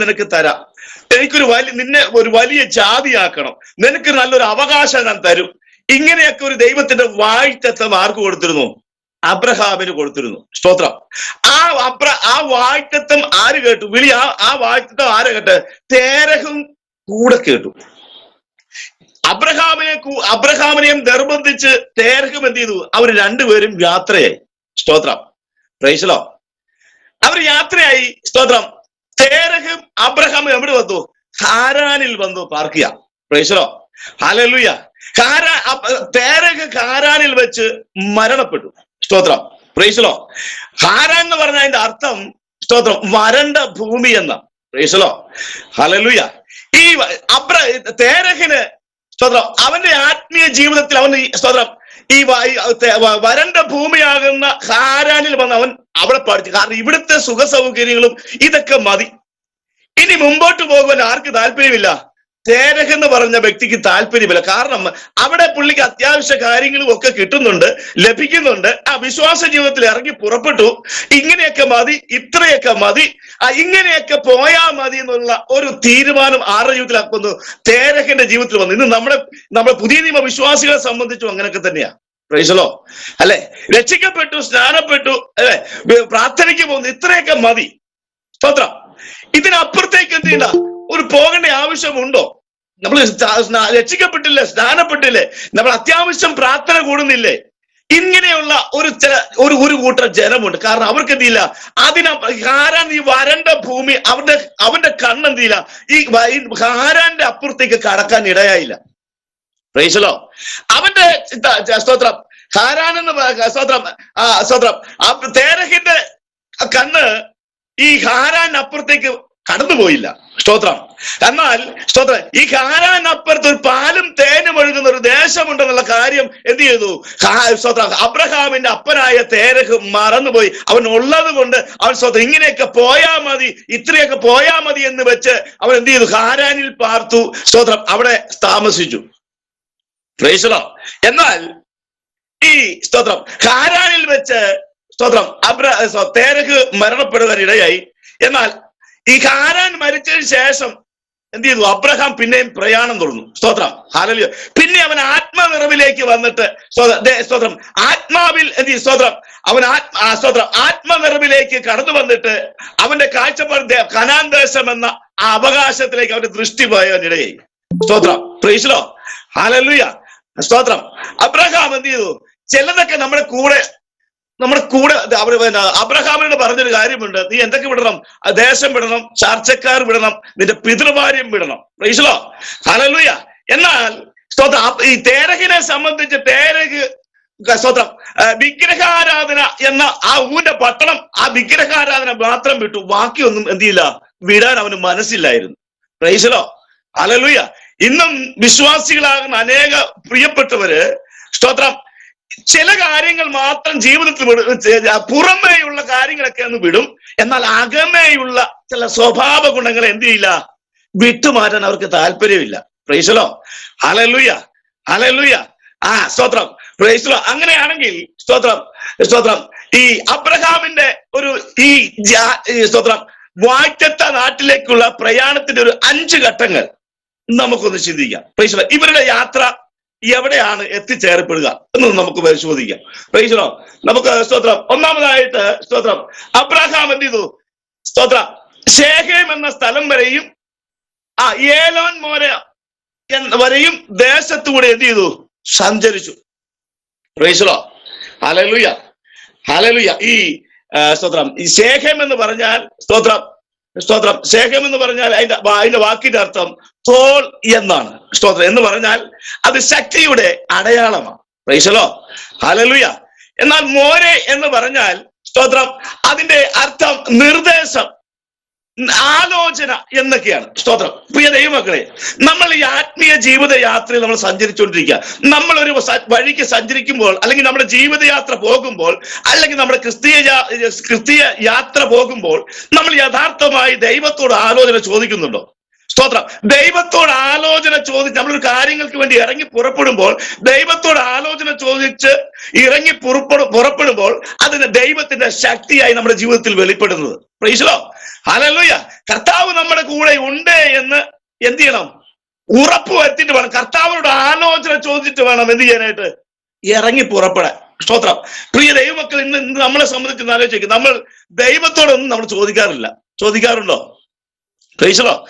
നിനക്ക് തരാം, എനിക്കൊരു നിന്നെ ഒരു വലിയ ജാതിയാക്കണം, നിനക്ക് നല്ലൊരു അവകാശം ഞാൻ തരും. ഇങ്ങനെയൊക്കെ ഒരു ദൈവത്തിന്റെ വാഴ്ത്തത്വം ആർക്ക് കൊടുത്തിരുന്നു? അബ്രഹാമിന് കൊടുത്തിരുന്നു. സ്തോത്രം. ആ വാഴ്ത്തത്വം ആര് കേട്ടു? ആ വാഴ്ത്തത്വം ആര് കേട്ട്? തേരഹും കൂടെ കേട്ടു. അബ്രഹാമിനെയും നിർബന്ധിച്ച് തേരഹും എന്ത് ചെയ്തു? അവർ രണ്ടുപേരും യാത്രയായി. സ്തോത്രം. Praise the Lord. അവർ യാത്രയായി. സ്തോത്രം. തേരഹും അബ്രഹാമും എവിടെ വന്നു? ഹാരാനിൽ വന്നു പാർക്കുക. Praise the Lord. Hallelujah. Terah ഹാരാനിൽ വെച്ച് മരണപ്പെട്ടു. സ്തോത്രം. Praise the Lord. ഹാരാൻ എന്ന് പറഞ്ഞ അതിന്റെ അർത്ഥം സ്തോത്രം വരണ്ട ഭൂമി എന്ന. Price the Lord. ഹല്ലേലൂയ. ഈ തേരഹിന് സ്തോത്രം അവന്റെ ആത്മീയ ജീവിതത്തിൽ അവൻ സ്തോത്രം ഈ വരണ്ട ഭൂമിയാകുന്ന ഹാരാനിൽ വന്ന് അവൻ അവിടെ പഠിച്ചു. കാരണം ഇവിടുത്തെ സുഖ സൗകര്യങ്ങളും ഇതൊക്കെ മതി. ഇനി മുമ്പോട്ട് പോകുവാൻ ആർക്ക് താല്പര്യമില്ല? തേരഹ് എന്ന് പറഞ്ഞ വ്യക്തിക്ക് താല്പര്യമില്ല. കാരണം അവിടെ പുള്ളിക്ക് അത്യാവശ്യ കാര്യങ്ങളും ഒക്കെ കിട്ടുന്നുണ്ട്, ലഭിക്കുന്നുണ്ട്. ആ വിശ്വാസ ജീവിതത്തിൽ ഇറങ്ങി പുറപ്പെട്ടു. ഇങ്ങനെയൊക്കെ മതി, ഇത്രയൊക്കെ മതി, ഇങ്ങനെയൊക്കെ പോയാ മതി എന്നുള്ള ഒരു തീരുമാനം ആരുടെ ജീവിതത്തിലാക്കുന്നു? തേരഹിന്റെ ജീവിതത്തിൽ വന്നു. ഇന്ന് നമ്മുടെ പുതിയ നിയമ വിശ്വാസികളെ സംബന്ധിച്ചും അങ്ങനെയൊക്കെ തന്നെയാ. Price the Lord. അല്ലെ, രക്ഷിക്കപ്പെട്ടു, സ്നാനപ്പെട്ടു, അല്ലെ, പ്രാർത്ഥനയ്ക്ക് പോകുന്നു, ഇത്രയൊക്കെ മതി. സ്തോത്രം. ഇതിനപ്പുറത്തേക്ക് എന്ത് ചെയ്യണ്ട? ഒരു പോകേണ്ട ആവശ്യമുണ്ടോ? നമ്മൾ രക്ഷിക്കപ്പെട്ടില്ലേ, സ്നാനപ്പെട്ടില്ലേ, നമ്മൾ അത്യാവശ്യം പ്രാർത്ഥന കൂടുന്നില്ലേ? ഇങ്ങനെയുള്ള ഒരു കൂട്ടം ജനമുണ്ട്. കാരണം അവർക്ക് എന്തില്ല, ഹാരാൻ ഈ വരണ്ട ഭൂമി അവന്റെ കണ്ണെന്തില്ല, ഈ ഹാരാന്റെ അപ്പുറത്തേക്ക് കടക്കാൻ ഇടയായില്ല. Price the Lord. അവന്റെ സ്തോത്രം ഹാരാൻ എന്ന് സ്തോത്രം തേരഹിന്റെ കണ്ണ് ഈ ഹാരാനപ്പുറത്തേക്ക് കടന്നുപോയില്ല. സ്തോത്രം. എന്നാൽ സ്തോത്രം ഈ ഹാരാനപ്പുറത്ത് ഒരു പാലും തേനും ഒഴുകുന്ന ഒരു ദേശമുണ്ടെന്നുള്ള കാര്യം എന്ത് ചെയ്തു? സ്തോത്രം അബ്രഹാമിന്റെ അപ്പനായ തേരഹ് മറന്നുപോയി. അവൻ ഉള്ളത് കൊണ്ട് അവൻ സ്തോത്രം ഇങ്ങനെയൊക്കെ പോയാ മതി, ഇത്രയൊക്കെ പോയാ മതി എന്ന് വെച്ച് അവൻ എന്ത് ചെയ്തു? ഹാരാനിൽ പാർത്തു. സ്തോത്രം. അവിടെ താമസിച്ചു. Price the Lord. എന്നാൽ ഈ സ്തോത്രം ഹാരാനിൽ വെച്ച് സ്തോത്രം തേരഹ് മരണപ്പെടുവാൻ ഇടയായി. എന്നാൽ ഈ ഹാരാൻ മരിച്ചതിന് ശേഷം എന്ത് ചെയ്തു? അബ്രഹാം പിന്നെയും പ്രയാണം തുടർന്നു. സ്തോത്രം. ഹല്ലേലൂയ. പിന്നെ അവൻ ആത്മനിറവിലേക്ക് വന്നിട്ട് സ്തോത്രം ആത്മാവിൽ എന്ത് ചെയ്തു? സ്തോത്രം അവൻ ആത്മനിറവിലേക്ക് കടന്നു വന്നിട്ട് അവന്റെ കാഴ്ചപ്പാട് കനാൻ ദേശം എന്ന ആ അവകാശത്തിലേക്ക് അവന്റെ ദൃഷ്ടി പോയവനിടയായി. സ്തോത്രം. Praise the Lord. ഹല്ലേലൂയ. സ്തോത്രം. അബ്രഹാം എന്ത് ചെയ്തു? ചിലതൊക്കെ നമ്മുടെ കൂടെ അബ്രഹാമിനോട് പറഞ്ഞൊരു കാര്യമുണ്ട്. നീ എന്തൊക്കെ വിടണം? ദേശം വിടണം, ചാർച്ചക്കാർ വിടണം, നിന്റെ പിതൃഭാര്യം വിടണം. Price the Lord. ഹല്ലേലൂയ. എന്നാൽ സ്തോത്രം ഈ തേരഹിനെ സംബന്ധിച്ച് തേരഹ് സ്തോത്രം വിഗ്രഹാരാധന എന്ന ആ ഊന്റെ പട്ടണം, ആ വിഗ്രഹാരാധന മാത്രം വിട്ടു. ബാക്കിയൊന്നും എന്ത് ചെയ്യില്ല, വിടാൻ അവന് മനസ്സില്ലായിരുന്നു. Praise the Lord. ഹല്ലേലൂയ. ഇന്നും വിശ്വാസികളാകുന്ന അനേക പ്രിയപ്പെട്ടവര് സ്തോത്രം ചില കാര്യങ്ങൾ മാത്രം ജീവിതത്തിൽ പുറമേയുള്ള കാര്യങ്ങളൊക്കെ ഒന്ന് വിടും. എന്നാൽ അകമേയുള്ള ചില സ്വഭാവ ഗുണങ്ങളെ എന്ത് ചെയ്യില്ല, വിട്ടുമാറ്റാൻ അവർക്ക് താല്പര്യമില്ല. Praise the Lord. Hallelujah. Hallelujah. സ്തോത്രം. Praise the Lord. അങ്ങനെയാണെങ്കിൽ സ്തോത്രം ഈ അബ്രഹാമിന്റെ ഈ സ്തോത്രം വാഗ്ദത്ത നാട്ടിലേക്കുള്ള പ്രയാണത്തിന്റെ ഒരു 5 ഘട്ടങ്ങൾ നമുക്കൊന്ന് ചിന്തിക്കാം. Price the Lord. ഇവരുടെ യാത്ര എവിടെയാണ് എത്തിച്ചേരപ്പെടുക എന്ന് നമുക്ക് പരിശോധിക്കാം. Price the Lord. നമുക്ക് സ്തോത്രം ഒന്നാമതായിട്ട് സ്തോത്രം അബ്രഹാം എന്ത് ചെയ്തു? സ്തോത്രം ശേഖേം എന്ന സ്ഥലം വരെയും ഏലോൻ മോര വരെയും ദേശത്തൂടെ എന്ത് ചെയ്തു? സഞ്ചരിച്ചു. Price the Lord. Hallelujah. Hallelujah. ഈ സ്തോത്രം ഈ ശേഖേം എന്ന് പറഞ്ഞാൽ സ്തോത്രം ശേഖേം എന്ന് പറഞ്ഞാൽ അതിന്റെ വാക്കിന്റെ അർത്ഥം തോൾ എന്നാണ്. സ്തോത്രം എന്ന് പറഞ്ഞാൽ അത് ശക്തിയുടെ അടയാളമാണ്. Price the Lord. ഹല്ലേലൂയ. എന്നാൽ മോരെ എന്ന് പറഞ്ഞാൽ സ്തോത്രം അതിന്റെ അർത്ഥം നിർദ്ദേശം, ആലോചന എന്നൊക്കെയാണ്. സ്തോത്രം. പ്രിയ ദൈവമക്കളെ, നമ്മൾ ഈ ആത്മീയ ജീവിത യാത്രയിൽ നമ്മൾ സഞ്ചരിച്ചുകൊണ്ടിരിക്കുക. നമ്മൾ ഒരു വഴിക്ക് സഞ്ചരിക്കുമ്പോൾ, അല്ലെങ്കിൽ നമ്മുടെ ജീവിതയാത്ര പോകുമ്പോൾ, അല്ലെങ്കിൽ നമ്മുടെ ക്രിസ്തീയ യാത്ര പോകുമ്പോൾ നമ്മൾ യഥാർത്ഥമായി ദൈവത്തോട് ആലോചന ചോദിക്കുന്നുണ്ടോ? സ്തോത്രം. ദൈവത്തോട് ആലോചന ചോദിച്ച് നമ്മളൊരു കാര്യങ്ങൾക്ക് വേണ്ടി ഇറങ്ങി പുറപ്പെടുമ്പോൾ, ദൈവത്തോട് ആലോചന ചോദിച്ച് ഇറങ്ങി പുറപ്പെടുമ്പോൾ അതിന് ദൈവത്തിന്റെ ശക്തിയായി നമ്മുടെ ജീവിതത്തിൽ വെളിപ്പെടുന്നത്. Praise the Lord. ഹല്ലേലൂയ. കർത്താവ് നമ്മുടെ കൂടെ ഉണ്ട് എന്ന് എന്ത് ചെയ്യണം? ഉറപ്പ് വരുത്തിയിട്ട് വേണം. കർത്താവിനോട് ആലോചന ചോദിച്ചിട്ട് വേണം എന്ത് ചെയ്യാനായിട്ട്? ഇറങ്ങി പുറപ്പെടാൻ. സ്തോത്രം. പ്രിയ ദൈവമക്കൾ, ഇന്ന് നമ്മളെ സംബന്ധിച്ച് ആലോചിക്കും, നമ്മൾ ദൈവത്തോടൊന്നും നമ്മൾ ചോദിക്കാറുണ്ടോ? Price the Lord.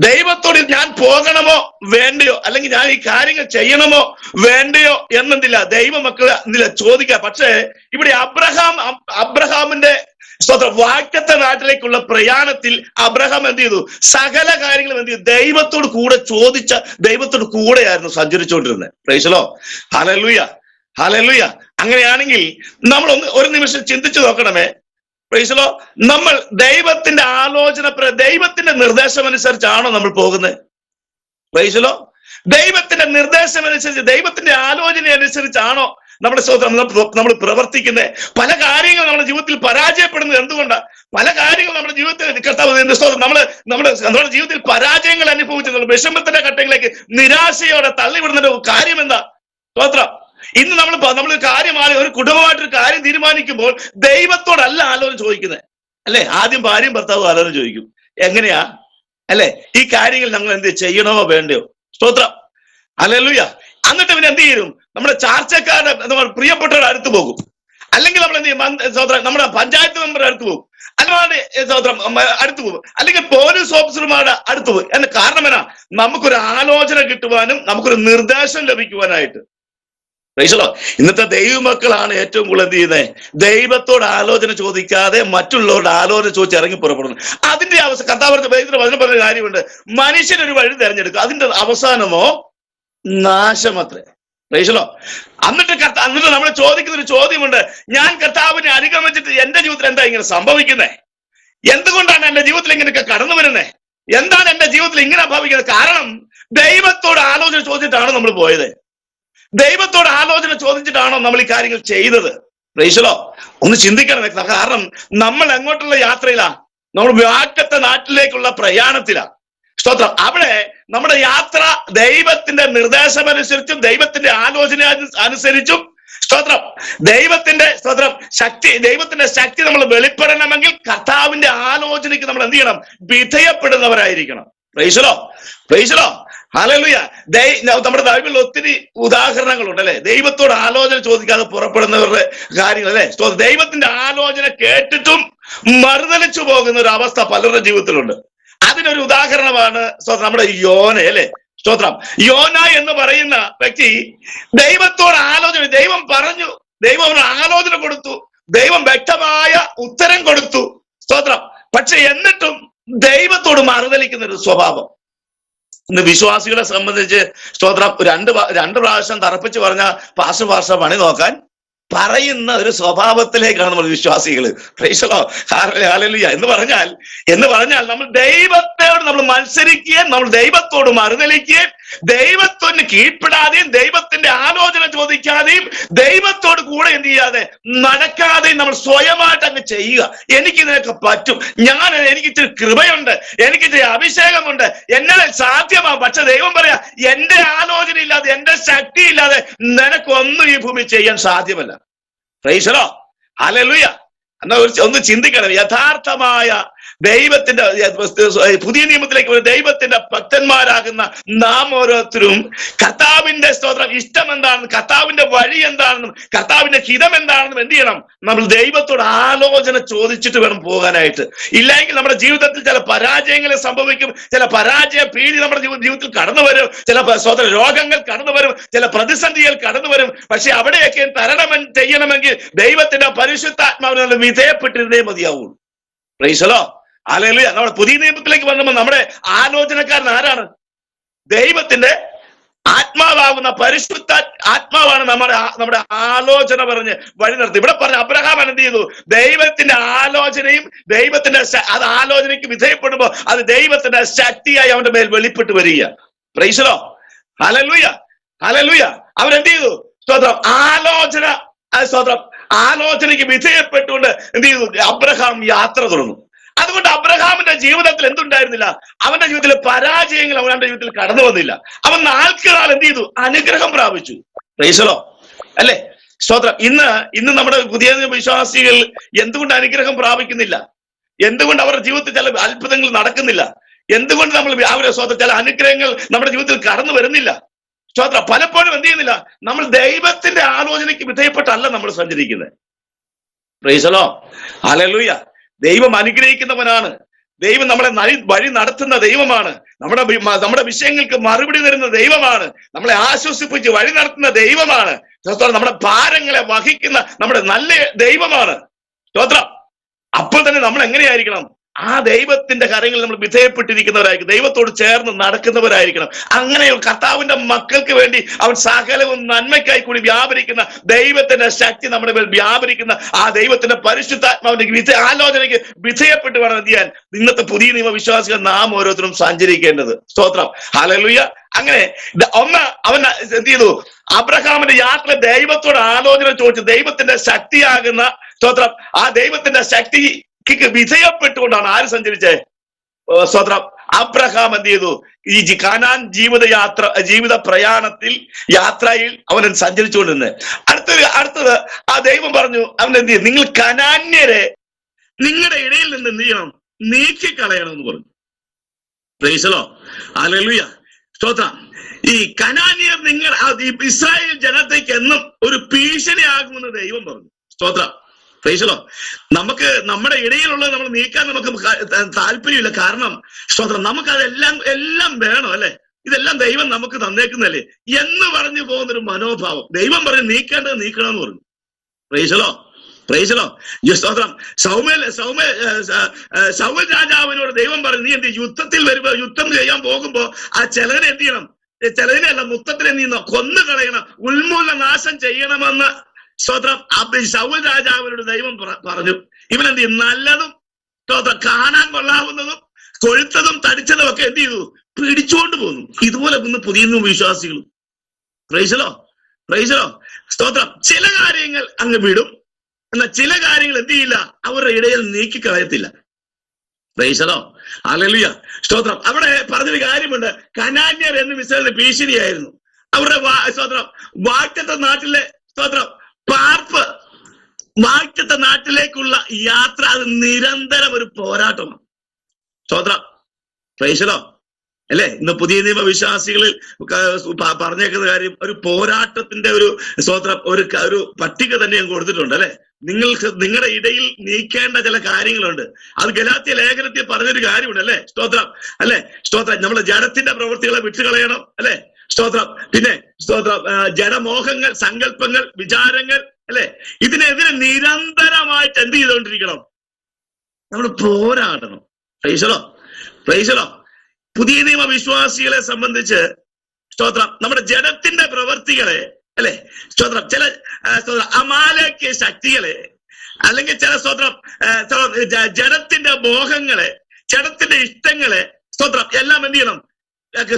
ദൈവത്തോട് ഞാൻ പോകണമോ വേണ്ടയോ, അല്ലെങ്കിൽ ഞാൻ ഈ കാര്യങ്ങൾ ചെയ്യണമോ വേണ്ടയോ എന്നെന്തില്ല ദൈവമക്കൾ എന്തില്ല ചോദിക്കുക. പക്ഷേ ഇവിടെ അബ്രഹാമിന്റെ സ്തോത്രം വാഗ്ദത്ത നാട്ടിലേക്കുള്ള പ്രയാണത്തിൽ അബ്രഹാം എന്ത് ചെയ്തു? സകല കാര്യങ്ങളും എന്ത് ചെയ്തു? ദൈവത്തോട് കൂടെ ചോദിച്ച ദൈവത്തോട് കൂടെയായിരുന്നു സഞ്ചരിച്ചുകൊണ്ടിരുന്നത്. Praise the Lord. Hallelujah, hallelujah. അങ്ങനെയാണെങ്കിൽ നമ്മൾ ഒരു നിമിഷം ചിന്തിച്ചു നോക്കണമേ. Price the Lord. നമ്മൾ ദൈവത്തിന്റെ ദൈവത്തിന്റെ നിർദ്ദേശം അനുസരിച്ചാണോ നമ്മൾ പോകുന്നത്? Price the Lord. ദൈവത്തിന്റെ നിർദ്ദേശം അനുസരിച്ച്, ദൈവത്തിന്റെ ആലോചന അനുസരിച്ചാണോ നമ്മുടെ സ്തോത്രം നമ്മൾ പ്രവർത്തിക്കുന്നത്? പല കാര്യങ്ങൾ നമ്മുടെ ജീവിതത്തിൽ പരാജയപ്പെടുന്നത് എന്തുകൊണ്ടാണ്? പല കാര്യങ്ങൾ നമ്മുടെ ജീവിതത്തിൽ കർത്താവ് സ്തോത്രം നമ്മുടെ ജീവിതത്തിൽ പരാജയങ്ങൾ അനുഭവിച്ചു വിഷമത്തിന്റെ ഘട്ടങ്ങളിലേക്ക് നിരാശയോടെ തള്ളിവിടുന്ന കാര്യം എന്താ? സ്തോത്രം. ഇന്ന് നമ്മൾ കാര്യമായി ഒരു കുടുംബമായിട്ടൊരു കാര്യം തീരുമാനിക്കുമ്പോൾ ദൈവത്തോടല്ല ആലോചന ചോദിക്കുന്നത്, അല്ലെ? ആദ്യം ഭാര്യയും ഭർത്താവും ആലോചന ചോദിക്കും. എങ്ങനെയാ, അല്ലെ? ഈ കാര്യങ്ങൾ ഞങ്ങൾ എന്ത് ചെയ്യണമോ വേണ്ടയോ? സ്തോത്രം. ഹല്ലേലൂയ. എന്നിട്ട് പിന്നെ എന്ത് ചെയ്യും? നമ്മുടെ ചാർച്ചക്കാരുടെ പ്രിയപ്പെട്ടവരുടെ അടുത്ത് പോകും, അല്ലെങ്കിൽ നമ്മൾ എന്ത് ചെയ്യും? സ്തോത്രം, നമ്മുടെ പഞ്ചായത്ത് മെമ്പറുടെ അടുത്ത് പോകും, അല്ലാതെ സ്തോത്രം അടുത്ത് പോകും, അല്ലെങ്കിൽ പോലീസ് ഓഫീസർമാരുടെ അടുത്ത് പോകും. എന്ന കാരണം എന്നാ? നമുക്കൊരു ആലോചന കിട്ടുവാനും നമുക്കൊരു നിർദ്ദേശം ലഭിക്കുവാനായിട്ട്. ഇന്നത്തെ ദൈവമക്കളാണ് ഏറ്റവും കൂടുതൽ എന്ത് ചെയ്യുന്നത്? ദൈവത്തോട് ആലോചന ചോദിക്കാതെ മറ്റുള്ളവരുടെ ആലോചന ചോദിച്ച് ഇറങ്ങി പുറപ്പെടുന്നു. അതിന്റെ അവസ്ഥ കർത്താവിന്റെ വചനം പറഞ്ഞ കാര്യമുണ്ട്. മനുഷ്യനൊരു വഴി തെരഞ്ഞെടുക്കുക, അതിന്റെ അവസാനമോ നാശമത്രേ. പ്രൈസലോ. എന്നിട്ട് നമ്മൾ ചോദിക്കുന്ന ഒരു ചോദ്യമുണ്ട്, ഞാൻ കർത്താവിനെ അനുഗമിച്ചിട്ട് എന്റെ ജീവിതത്തിൽ എന്താ ഇങ്ങനെ സംഭവിക്കുന്നത്? എന്തുകൊണ്ടാണ് എന്റെ ജീവിതത്തിൽ ഇങ്ങനെയൊക്കെ കടന്നു വരുന്നത്? എന്താണ് എന്റെ ജീവിതത്തിൽ ഇങ്ങനെ ഭവിക്കുന്നത്? കാരണം ദൈവത്തോട് ആലോചന ചോദിച്ചിട്ടാണ് നമ്മൾ പോയത്. ദൈവത്തോട് ആലോചന ചോദിച്ചിട്ടാണോ നമ്മൾ ഈ കാര്യങ്ങൾ ചെയ്തത്? പ്രൈസലോ. ഒന്ന് ചിന്തിക്കണം. കാരണം നമ്മൾ എങ്ങോട്ടുള്ള യാത്രയിലാ? നമ്മൾ വാഗ്ദത്ത നാട്ടിലേക്കുള്ള പ്രയാണത്തിലാ. സ്തോത്രം. അവിടെ നമ്മുടെ യാത്ര ദൈവത്തിന്റെ നിർദ്ദേശമനുസരിച്ചും ദൈവത്തിന്റെ ആലോചന അനുസരിച്ചും, സ്തോത്രം, ദൈവത്തിന്റെ ശക്തി നമ്മൾ വെളിപ്പെടണമെങ്കിൽ കർത്താവിന്റെ ആലോചനയ്ക്ക് നമ്മൾ എന്ത് ചെയ്യണം? വിധേയപ്പെടുന്നവരായിരിക്കണം. പ്രൈസലോ, പ്രൈസലോ, ഹല്ലേലൂയ. നമ്മുടെ ബൈബിളിൽ ഒത്തിരി ഉദാഹരണങ്ങളുണ്ട്, അല്ലെ? ദൈവത്തോട് ആലോചന ചോദിക്കാതെ പുറപ്പെടുന്നവരുടെ കാര്യങ്ങൾ, അല്ലെ? ദൈവത്തിന്റെ ആലോചന കേട്ടിട്ടും മറുതലിച്ചു പോകുന്ന ഒരു അവസ്ഥ പലരുടെ ജീവിതത്തിലുണ്ട്. അതിനൊരു ഉദാഹരണമാണ് നമ്മുടെ യോന, അല്ലെ? സ്തോത്രം. യോന എന്ന് പറയുന്ന വ്യക്തി ദൈവത്തോട് ആലോചന, ദൈവം പറഞ്ഞു, ദൈവം അവന് ആലോചന കൊടുത്തു, ദൈവം വ്യക്തമായ ഉത്തരം കൊടുത്തു. സ്തോത്രം. പക്ഷെ എന്നിട്ടും ദൈവത്തോട് മറുതലിക്കുന്ന ഒരു സ്വഭാവം ഇന്ന് വിശ്വാസികളെ സംബന്ധിച്ച്, സ്തോത്രം, രണ്ട് പ്രാവശ്യം തറപ്പിച്ച് പറഞ്ഞ പാഷ പണി നോക്കാൻ പറയുന്ന ഒരു സ്വഭാവത്തിലേക്കാണ് നമ്മൾ വിശ്വാസികൾ. Price the Lord. ഹല്ലേലൂയ. എന്ന് പറഞ്ഞാൽ നമ്മൾ ദൈവത്തോട് നമ്മൾ മത്സരിക്കുകയും നമ്മൾ ദൈവത്തോട് മറുതലിക്കുകയും ദൈവത്തിന് കീഴ്പ്പെടാതെയും ദൈവത്തിന്റെ ആലോചന ചോദിക്കാതെയും ദൈവത്തോട് കൂടെ എന്ത് ചെയ്യാതെ നടക്കാതെയും നമ്മൾ സ്വയമായിട്ട് അങ്ങ് ചെയ്യുക. എനിക്കിതിനൊക്കെ പറ്റും, എനിക്ക് ഇച്ചിരി കൃപയുണ്ട്, എനിക്ക് ഇച്ചിരി അഭിഷേകമുണ്ട്, എന്നാൽ സാധ്യമാകും. പക്ഷെ ദൈവം പറയാ, എന്റെ ആലോചന ഇല്ലാതെ എന്റെ ശക്തി ഇല്ലാതെ നിനക്കൊന്നും ഈ ഭൂമി ചെയ്യാൻ സാധ്യമല്ല. Price the Lord. ഹല്ലേലൂയ. എന്നാ ഒന്ന് ചിന്തിക്കണം. യഥാർത്ഥമായ ദൈവത്തിന്റെ പുതിയ നിയമത്തിലേക്ക് ദൈവത്തിന്റെ ഭക്തന്മാരാകുന്ന നാം ഓരോരുത്തരും കർത്താവിന്റെ സ്തോത്രം ഇഷ്ടം എന്താണെന്നും കർത്താവിന്റെ വഴി എന്താണെന്നും കർത്താവിന്റെ ഹിതം എന്താണെന്നും എന്ത് ചെയ്യണം? നമ്മൾ ദൈവത്തോട് ആലോചന ചോദിച്ചിട്ട് വേണം പോകാനായിട്ട്. ഇല്ലെങ്കിൽ നമ്മുടെ ജീവിതത്തിൽ ചില പരാജയങ്ങൾ സംഭവിക്കും, ചില പരാജയ ഭീതി നമ്മുടെ ജീവിതത്തിൽ കടന്നു വരും, ചില സ്തോത്ര രോഗങ്ങൾ കടന്നു വരും, ചില പ്രതിസന്ധികൾ കടന്നു വരും. പക്ഷെ അവിടെയൊക്കെ ചെയ്യണമെങ്കിൽ ദൈവത്തിന്റെ പരിശുദ്ധാത്മാവിനെ വിധേയപ്പെട്ടിരുന്നേ മതിയാവൂ. Price the Lord. ഹല്ലേലൂയ. നമ്മുടെ പുതിയ നിയമത്തിലേക്ക് വന്നപ്പോൾ നമ്മുടെ ആലോചനക്കാരൻ ആരാണ്? ദൈവത്തിന്റെ ആത്മാവാകുന്ന പരിശുദ്ധ ആത്മാവാണ് നമ്മുടെ ആലോചന പറഞ്ഞ് വഴി നടത്തി. ഇവിടെ പറഞ്ഞ അബ്രഹാം എന്ത് ചെയ്തു? ദൈവത്തിന്റെ ആലോചനയും ദൈവത്തിന്റെ ആലോചനയ്ക്ക് വിധേയപ്പെടുമ്പോൾ അത് ദൈവത്തിന്റെ ശക്തിയായി അവന്റെ മേൽ വെളിപ്പെട്ട് വരിക. Price the Lord. Hallelujah, hallelujah. അവരെന്ത് ചെയ്തു? സ്തോത്രം. ആലോചനയ്ക്ക് വിധേയപ്പെട്ടുകൊണ്ട് എന്ത് ചെയ്തു? അബ്രഹാം യാത്ര തുടർന്നു. അതുകൊണ്ട് അബ്രഹാമിന്റെ ജീവിതത്തിൽ എന്തുണ്ടായിരുന്നില്ല? അവന്റെ ജീവിതത്തിൽ പരാജയങ്ങൾ അവന്റെ ജീവിതത്തിൽ കടന്നു വന്നില്ല. അവൻ നാൾക്കുനാൾ എന്ത് ചെയ്തു? അനുഗ്രഹം പ്രാപിച്ചു. Price the Lord. അല്ലെ? സ്തോത്രം. ഇന്ന് നമ്മുടെ പുതിയ വിശ്വാസികൾ എന്തുകൊണ്ട് അനുഗ്രഹം പ്രാപിക്കുന്നില്ല? എന്തുകൊണ്ട് അവരുടെ ജീവിതത്തിൽ ചില അത്ഭുതങ്ങൾ നടക്കുന്നില്ല? എന്തുകൊണ്ട് നമ്മൾ അവരുടെ ചില അനുഗ്രഹങ്ങൾ നമ്മുടെ ജീവിതത്തിൽ കടന്നു വരുന്നില്ല? സ്തോത്രം. പലപ്പോഴും എന്ത് ചെയ്യുന്നില്ല? നമ്മൾ ദൈവത്തിന്റെ ആലോചനയ്ക്ക് വിധേയപ്പെട്ടല്ല നമ്മൾ സഞ്ചരിക്കുന്നത്. Price the Lord. ഹല്ലേലൂയ. ദൈവം അനുഗ്രഹിക്കുന്നവനാണ്. ദൈവം നമ്മളെ വഴി നടത്തുന്ന ദൈവമാണ്. നമ്മുടെ വിഷയങ്ങൾക്ക് മറുപടി തരുന്ന ദൈവമാണ്. നമ്മളെ ആശ്വസിപ്പിച്ച് വഴി നടത്തുന്ന ദൈവമാണ്. നമ്മുടെ ഭാരങ്ങളെ വഹിക്കുന്ന നമ്മുടെ നല്ല ദൈവമാണ്. സ്തോത്രം. അപ്പോൾ തന്നെ നമ്മൾ എങ്ങനെയായിരിക്കണം? ആ ദൈവത്തിന്റെ കാര്യങ്ങളിൽ നമ്മൾ വിധേയപ്പെട്ടിരിക്കുന്നവരായിരിക്കും, ദൈവത്തോട് ചേർന്ന് നടക്കുന്നവരായിരിക്കണം. അങ്ങനെ കർത്താവിന്റെ മക്കൾക്ക് വേണ്ടി അവൻ സകലവും നന്മയ്ക്കായി കൂടി വ്യാപരിക്കുന്ന ദൈവത്തിന്റെ ശക്തി നമ്മുടെ മേൽ വ്യാപരിക്കുന്ന ആ ദൈവത്തിന്റെ പരിശുദ്ധാത്മാവിന്റെ ആലോചനയ്ക്ക് വിധേയപ്പെട്ട് വേണം എന്ത് ചെയ്യാൻ ഇന്നത്തെ പുതിയ നിയമവിശ്വാസികൾ നാം ഓരോരുത്തരും സഞ്ചരിക്കേണ്ടത്. സ്തോത്രം. ഹല്ലേലൂയ. അങ്ങനെ അവൻ എന്ത് ചെയ്തു? അബ്രഹാമിന്റെ യാത്ര ദൈവത്തോട് ആലോചന ചോദിച്ചു. ദൈവത്തിന്റെ ശക്തിയാകുന്ന സ്തോത്രം, ആ ദൈവത്തിന്റെ ശക്തി വിധേയപ്പെട്ടുകൊണ്ടാണ് ആര് സഞ്ചരിച്ചേ? സ്തോത്രം. അബ്രഹാം എന്ത് ചെയ്തു? ഈ കാനാൻ ജീവിത പ്രയാണത്തിൽ യാത്രയിൽ അവൻ സഞ്ചരിച്ചുകൊണ്ടിരുന്നത്. അടുത്തത് ആ ദൈവം പറഞ്ഞു അവൻ എന്ത് ചെയ്യും? നിങ്ങൾ കനാന്യരെ നിങ്ങളുടെ ഇടയിൽ നിന്ന് എന്ത് ചെയ്യണം? നീക്കിക്കളയണം എന്ന് പറഞ്ഞു. Price the Lord. ഹല്ലേലൂയ. സ്തോത്രം. ഈ കനാന്യർ ഇസ്രായേൽ ജനതയ്ക്ക് എന്നും ഒരു ഭീഷണിയാകുമെന്ന് ദൈവം പറഞ്ഞു. സ്തോത്രം. Praise the Lord. നമുക്ക് നമ്മുടെ ഇടയിലുള്ളത് നമ്മൾ നീക്കാൻ നമുക്ക് താല്പര്യമില്ല. കാരണം സ്തോത്രം, നമുക്ക് എല്ലാം വേണം അല്ലെ? ഇതെല്ലാം ദൈവം നമുക്ക് തന്നേക്കുന്നല്ലേ എന്ന് പറഞ്ഞു പോകുന്നൊരു മനോഭാവം. ദൈവം പറഞ്ഞു നീക്കേണ്ടത് നീക്കണമെന്ന് പറഞ്ഞു. Price the Lord. Praise the Lord. സ്തോത്രം. ശൗൽ രാജാവിനോട് ദൈവം പറഞ്ഞു, നീ എന്ത് യുദ്ധം ചെയ്യാൻ പോകുമ്പോ ആ ചിലതിനെ എന്ത് ചെയ്യണം? ചിലതിനെയല്ല, മൊത്തത്തിനെ നീ കൊന്നു കളയണം, ഉന്മൂലന നാശം ചെയ്യണമെന്ന് സ്തോത്രം ശൗൽ രാജാവിനോട് ദൈവം പറഞ്ഞു. ഇവനെന്ത് ചെയ്യും? നല്ലതും സ്തോത്രം കാണാൻ കൊള്ളാവുന്നതും കൊഴുത്തതും തടിച്ചതും ഒക്കെ എന്ത് ചെയ്തു? പിടിച്ചുകൊണ്ട് പോന്നു. ഇതുപോലെ ഇന്ന് പുതിയ വിശ്വാസികളും. Price the Lord. Praise the Lord. സ്തോത്രം. ചില കാര്യങ്ങൾ അങ്ങ് വിടും, എന്നാൽ ചില കാര്യങ്ങൾ എന്ത് ചെയ്യില്ല? അവരുടെ ഇടയിൽ നീക്കിക്കളയത്തില്ല. Praise the Lord. ഹല്ലേലൂയ. സ്തോത്രം. അവിടെ പറഞ്ഞൊരു കാര്യമുണ്ട്. കനാന്യർ എന്ന് ഇസ്രായേലിന് ഭീഷണിയായിരുന്നു. അവരുടെ സ്തോത്രം വാഗ്ദത്ത നാട്ടിലെ സ്തോത്രം വാഗ്ദത്ത നാട്ടിലേക്കുള്ള യാത്ര അത് നിരന്തരം ഒരു പോരാട്ടമാണ്. സ്തോത്രം. Praise the Lord. അല്ലെ? ഇന്ന് പുതിയ നിയമ വിശ്വാസികളിൽ പറഞ്ഞേക്കുന്ന കാര്യം ഒരു പോരാട്ടത്തിന്റെ ഒരു സ്തോത്രം ഒരു പട്ടിക തന്നെ ഞാൻ കൊടുത്തിട്ടുണ്ട് അല്ലെ? നിങ്ങളുടെ ഇടയിൽ നീക്കേണ്ട ചില കാര്യങ്ങളുണ്ട്. അത് ഗലാത്യ ലേഖനത്തിൽ പറഞ്ഞൊരു കാര്യമുണ്ട് അല്ലെ? സ്തോത്രം. അല്ലെ? സ്തോത്രം. നമ്മളെ ജഡത്തിന്റെ പ്രവൃത്തികളെ വിട്ടുകളയണം അല്ലെ? സ്തോത്രം. പിന്നെ സ്തോത്രം ജഡമോഹങ്ങൾ, സങ്കല്പങ്ങൾ, വിചാരങ്ങൾ അല്ലെ? ഇതിനെതിരെ നിരന്തരമായിട്ട് എന്ത് ചെയ്തുകൊണ്ടിരിക്കണം? നമ്മൾ പോരാടണം. Praise the Lord. Praise the Lord. പുതിയ നിയമ വിശ്വാസികളെ സംബന്ധിച്ച് സ്തോത്രം നമ്മുടെ ജഡത്തിന്റെ പ്രവൃത്തികളെ അല്ലെ? സ്തോത്രം ചില അമാലേക്യ ശക്തികളെ അല്ലെങ്കിൽ ചില സ്തോത്രം ജഡത്തിന്റെ മോഹങ്ങളെ, ജഡത്തിന്റെ ഇഷ്ടങ്ങളെ സ്തോത്രം എല്ലാം എന്ത് ചെയ്യണം?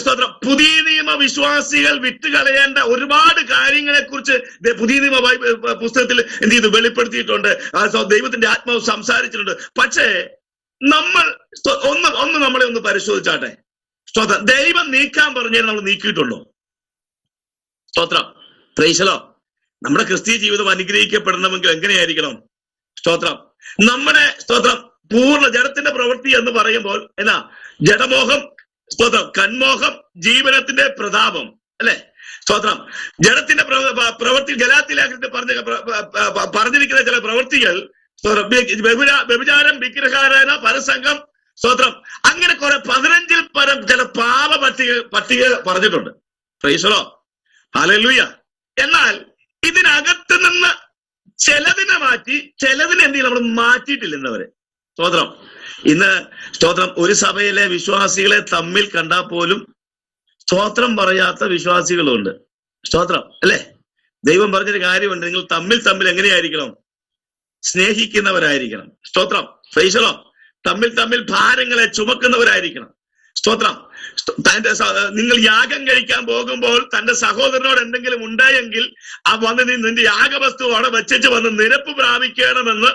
സ്തോത്രം പുതിയ നിയമ വിശ്വാസികൾ വിട്ടുകളയേണ്ട ഒരുപാട് കാര്യങ്ങളെ കുറിച്ച് പുതിയ നിയമ പുസ്തകത്തിൽ എന്ത് ചെയ്തു? വെളിപ്പെടുത്തിയിട്ടുണ്ട്. ദൈവത്തിന്റെ ആത്മാവ് സംസാരിച്ചിട്ടുണ്ട്. പക്ഷേ നമ്മൾ ഒന്ന് നമ്മളെ ഒന്ന് പരിശോധിച്ചാട്ടെ. സ്തോത്രം. ദൈവം നീക്കാൻ പറഞ്ഞാൽ നമ്മൾ നീക്കിയിട്ടുണ്ടോ? സ്തോത്രം. Praise the Lord. നമ്മുടെ ക്രിസ്തീയ ജീവിതം അനുഗ്രഹിക്കപ്പെടണമെങ്കിൽ എങ്ങനെയായിരിക്കണം? സ്തോത്രം. നമ്മുടെ സ്തോത്രം പൂർണ്ണ ജഡത്തിന്റെ പ്രവൃത്തി എന്ന് പറയുമ്പോൾ എന്നാ? ജഡമോഹം, സ്തോത്രം കൺമോഹം, ജീവനത്തിന്റെ പ്രതാപം അല്ലെ? സ്തോത്രം. ജഡത്തിന്റെ പ്രവൃത്തി ഗലാത്യ ലേഖനത്തിൽ പറഞ്ഞിരിക്കുന്ന ചില പ്രവൃത്തികൾ വ്യഭിചാരം, വിഗ്രഹാരാധന, പരസംഗം, സ്തോത്രം അങ്ങനെ കുറെ 15-ൽ പരം ചില പാപ പട്ടിക പറഞ്ഞിട്ടുണ്ട്. Price the Lord. ഹല്ലേലൂയ. എന്നാൽ ഇതിനകത്ത് നിന്ന് ചിലതിനെ മാറ്റി ചിലതിനെ എന്തെങ്കിലും നമ്മൾ മാറ്റിയിട്ടില്ല ഇന്നവരെ. സ്തോത്രം. ഇന്ന് സ്തോത്രം ഒരു സഭയിലെ വിശ്വാസികളെ തമ്മിൽ കണ്ടാൽ പോലും സ്തോത്രം പറയാത്ത വിശ്വാസികളുണ്ട്. സ്തോത്രം അല്ലെ? ദൈവം പറഞ്ഞൊരു കാര്യമുണ്ട്, നിങ്ങൾ തമ്മിൽ എങ്ങനെയായിരിക്കണം? സ്നേഹിക്കുന്നവരായിരിക്കണം. സ്തോത്രം. Praise the Lord. തമ്മിൽ ഭാരങ്ങളെ ചുമക്കുന്നവരായിരിക്കണം. സ്തോത്രം. നിങ്ങൾ യാഗം കഴിക്കാൻ പോകുമ്പോൾ തന്റെ സഹോദരനോട് എന്തെങ്കിലും ഉണ്ടായെങ്കിൽ ആ വന്ന് നിന്റെ യാഗവസ്തു അവിടെ വെച്ചു വന്ന് നിരപ്പ് പ്രാപിക്കണമെന്ന്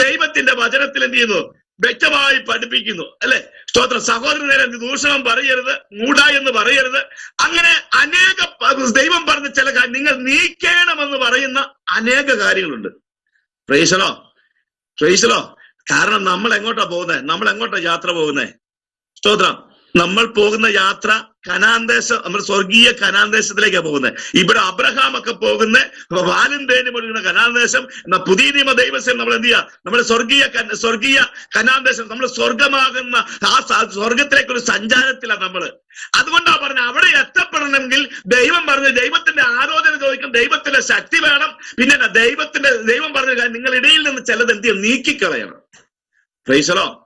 ദൈവത്തിന്റെ വചനത്തിൽ എന്ത് ചെയ്യുന്നു? വ്യക്തമായി പഠിപ്പിക്കുന്നു, അല്ലെ? സ്തോത്രം. സഹോദരൻ നേരെ ദൂഷണം പറയരുത്, മൂഢ എന്ന് പറയരുത്, അങ്ങനെ അനേക ദൈവം പറഞ്ഞ ചില നിങ്ങൾ നീക്കേണമെന്ന് പറയുന്ന അനേക കാര്യങ്ങളുണ്ട്. Price the Lord, praise the Lord. കാരണം നമ്മൾ എങ്ങോട്ടാ പോകുന്നത്? നമ്മൾ എങ്ങോട്ടാ യാത്ര പോകുന്നത്? സ്തോത്രം. നമ്മൾ പോകുന്ന യാത്ര കനാൻ ദേശം, നമ്മൾ സ്വർഗീയ കനാൻ ദേശത്തിലേക്കാണ് പോകുന്നത്. ഇവിടെ അബ്രഹാം ഒക്കെ പോകുന്ന വാലും തേനും ഒഴുകുന്ന കനാൻ ദേശം. എന്നാൽ പുതിയ നിയമ ദൈവസം നമ്മൾ എന്ത് ചെയ്യുക? നമ്മൾ സ്വർഗീയ കനാൻ ദേശം, നമ്മൾ സ്വർഗമാകുന്ന ആ സ്വർഗത്തിലേക്കൊരു സഞ്ചാരത്തിലാണ് നമ്മള്. അതുകൊണ്ടാ പറഞ്ഞ അവിടെ എത്തപ്പെടണമെങ്കിൽ ദൈവം പറഞ്ഞ ദൈവത്തിന്റെ ആലോചന ചോദിക്കും, ദൈവത്തിന്റെ ശക്തി വേണം. പിന്നെ ദൈവം പറഞ്ഞ നിങ്ങൾ ഇടയിൽ നിന്ന് ചിലത് എന്ത് ചെയ്യും? നീക്കിക്കളയണം. Praise the Lord,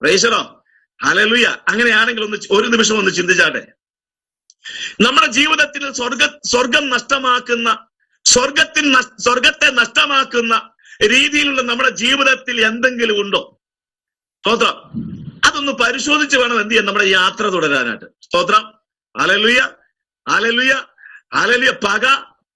praise the Lord, hallelujah. അങ്ങനെയാണെങ്കിൽ ഒരു നിമിഷം ഒന്ന് ചിന്തിച്ചാട്ടെ. നമ്മുടെ ജീവിതത്തിൽ സ്വർഗം നഷ്ടമാക്കുന്ന, സ്വർഗത്തെ നഷ്ടമാക്കുന്ന രീതിയിലുള്ള നമ്മുടെ ജീവിതത്തിൽ എന്തെങ്കിലും ഉണ്ടോ? സ്തോത്രം. അതൊന്ന് പരിശോധിച്ച് വേണം എന്ത് ചെയ്യാൻ? നമ്മുടെ യാത്ര തുടരാനായിട്ട്. സ്തോത്രം. Hallelujah, hallelujah, hallelujah. പക,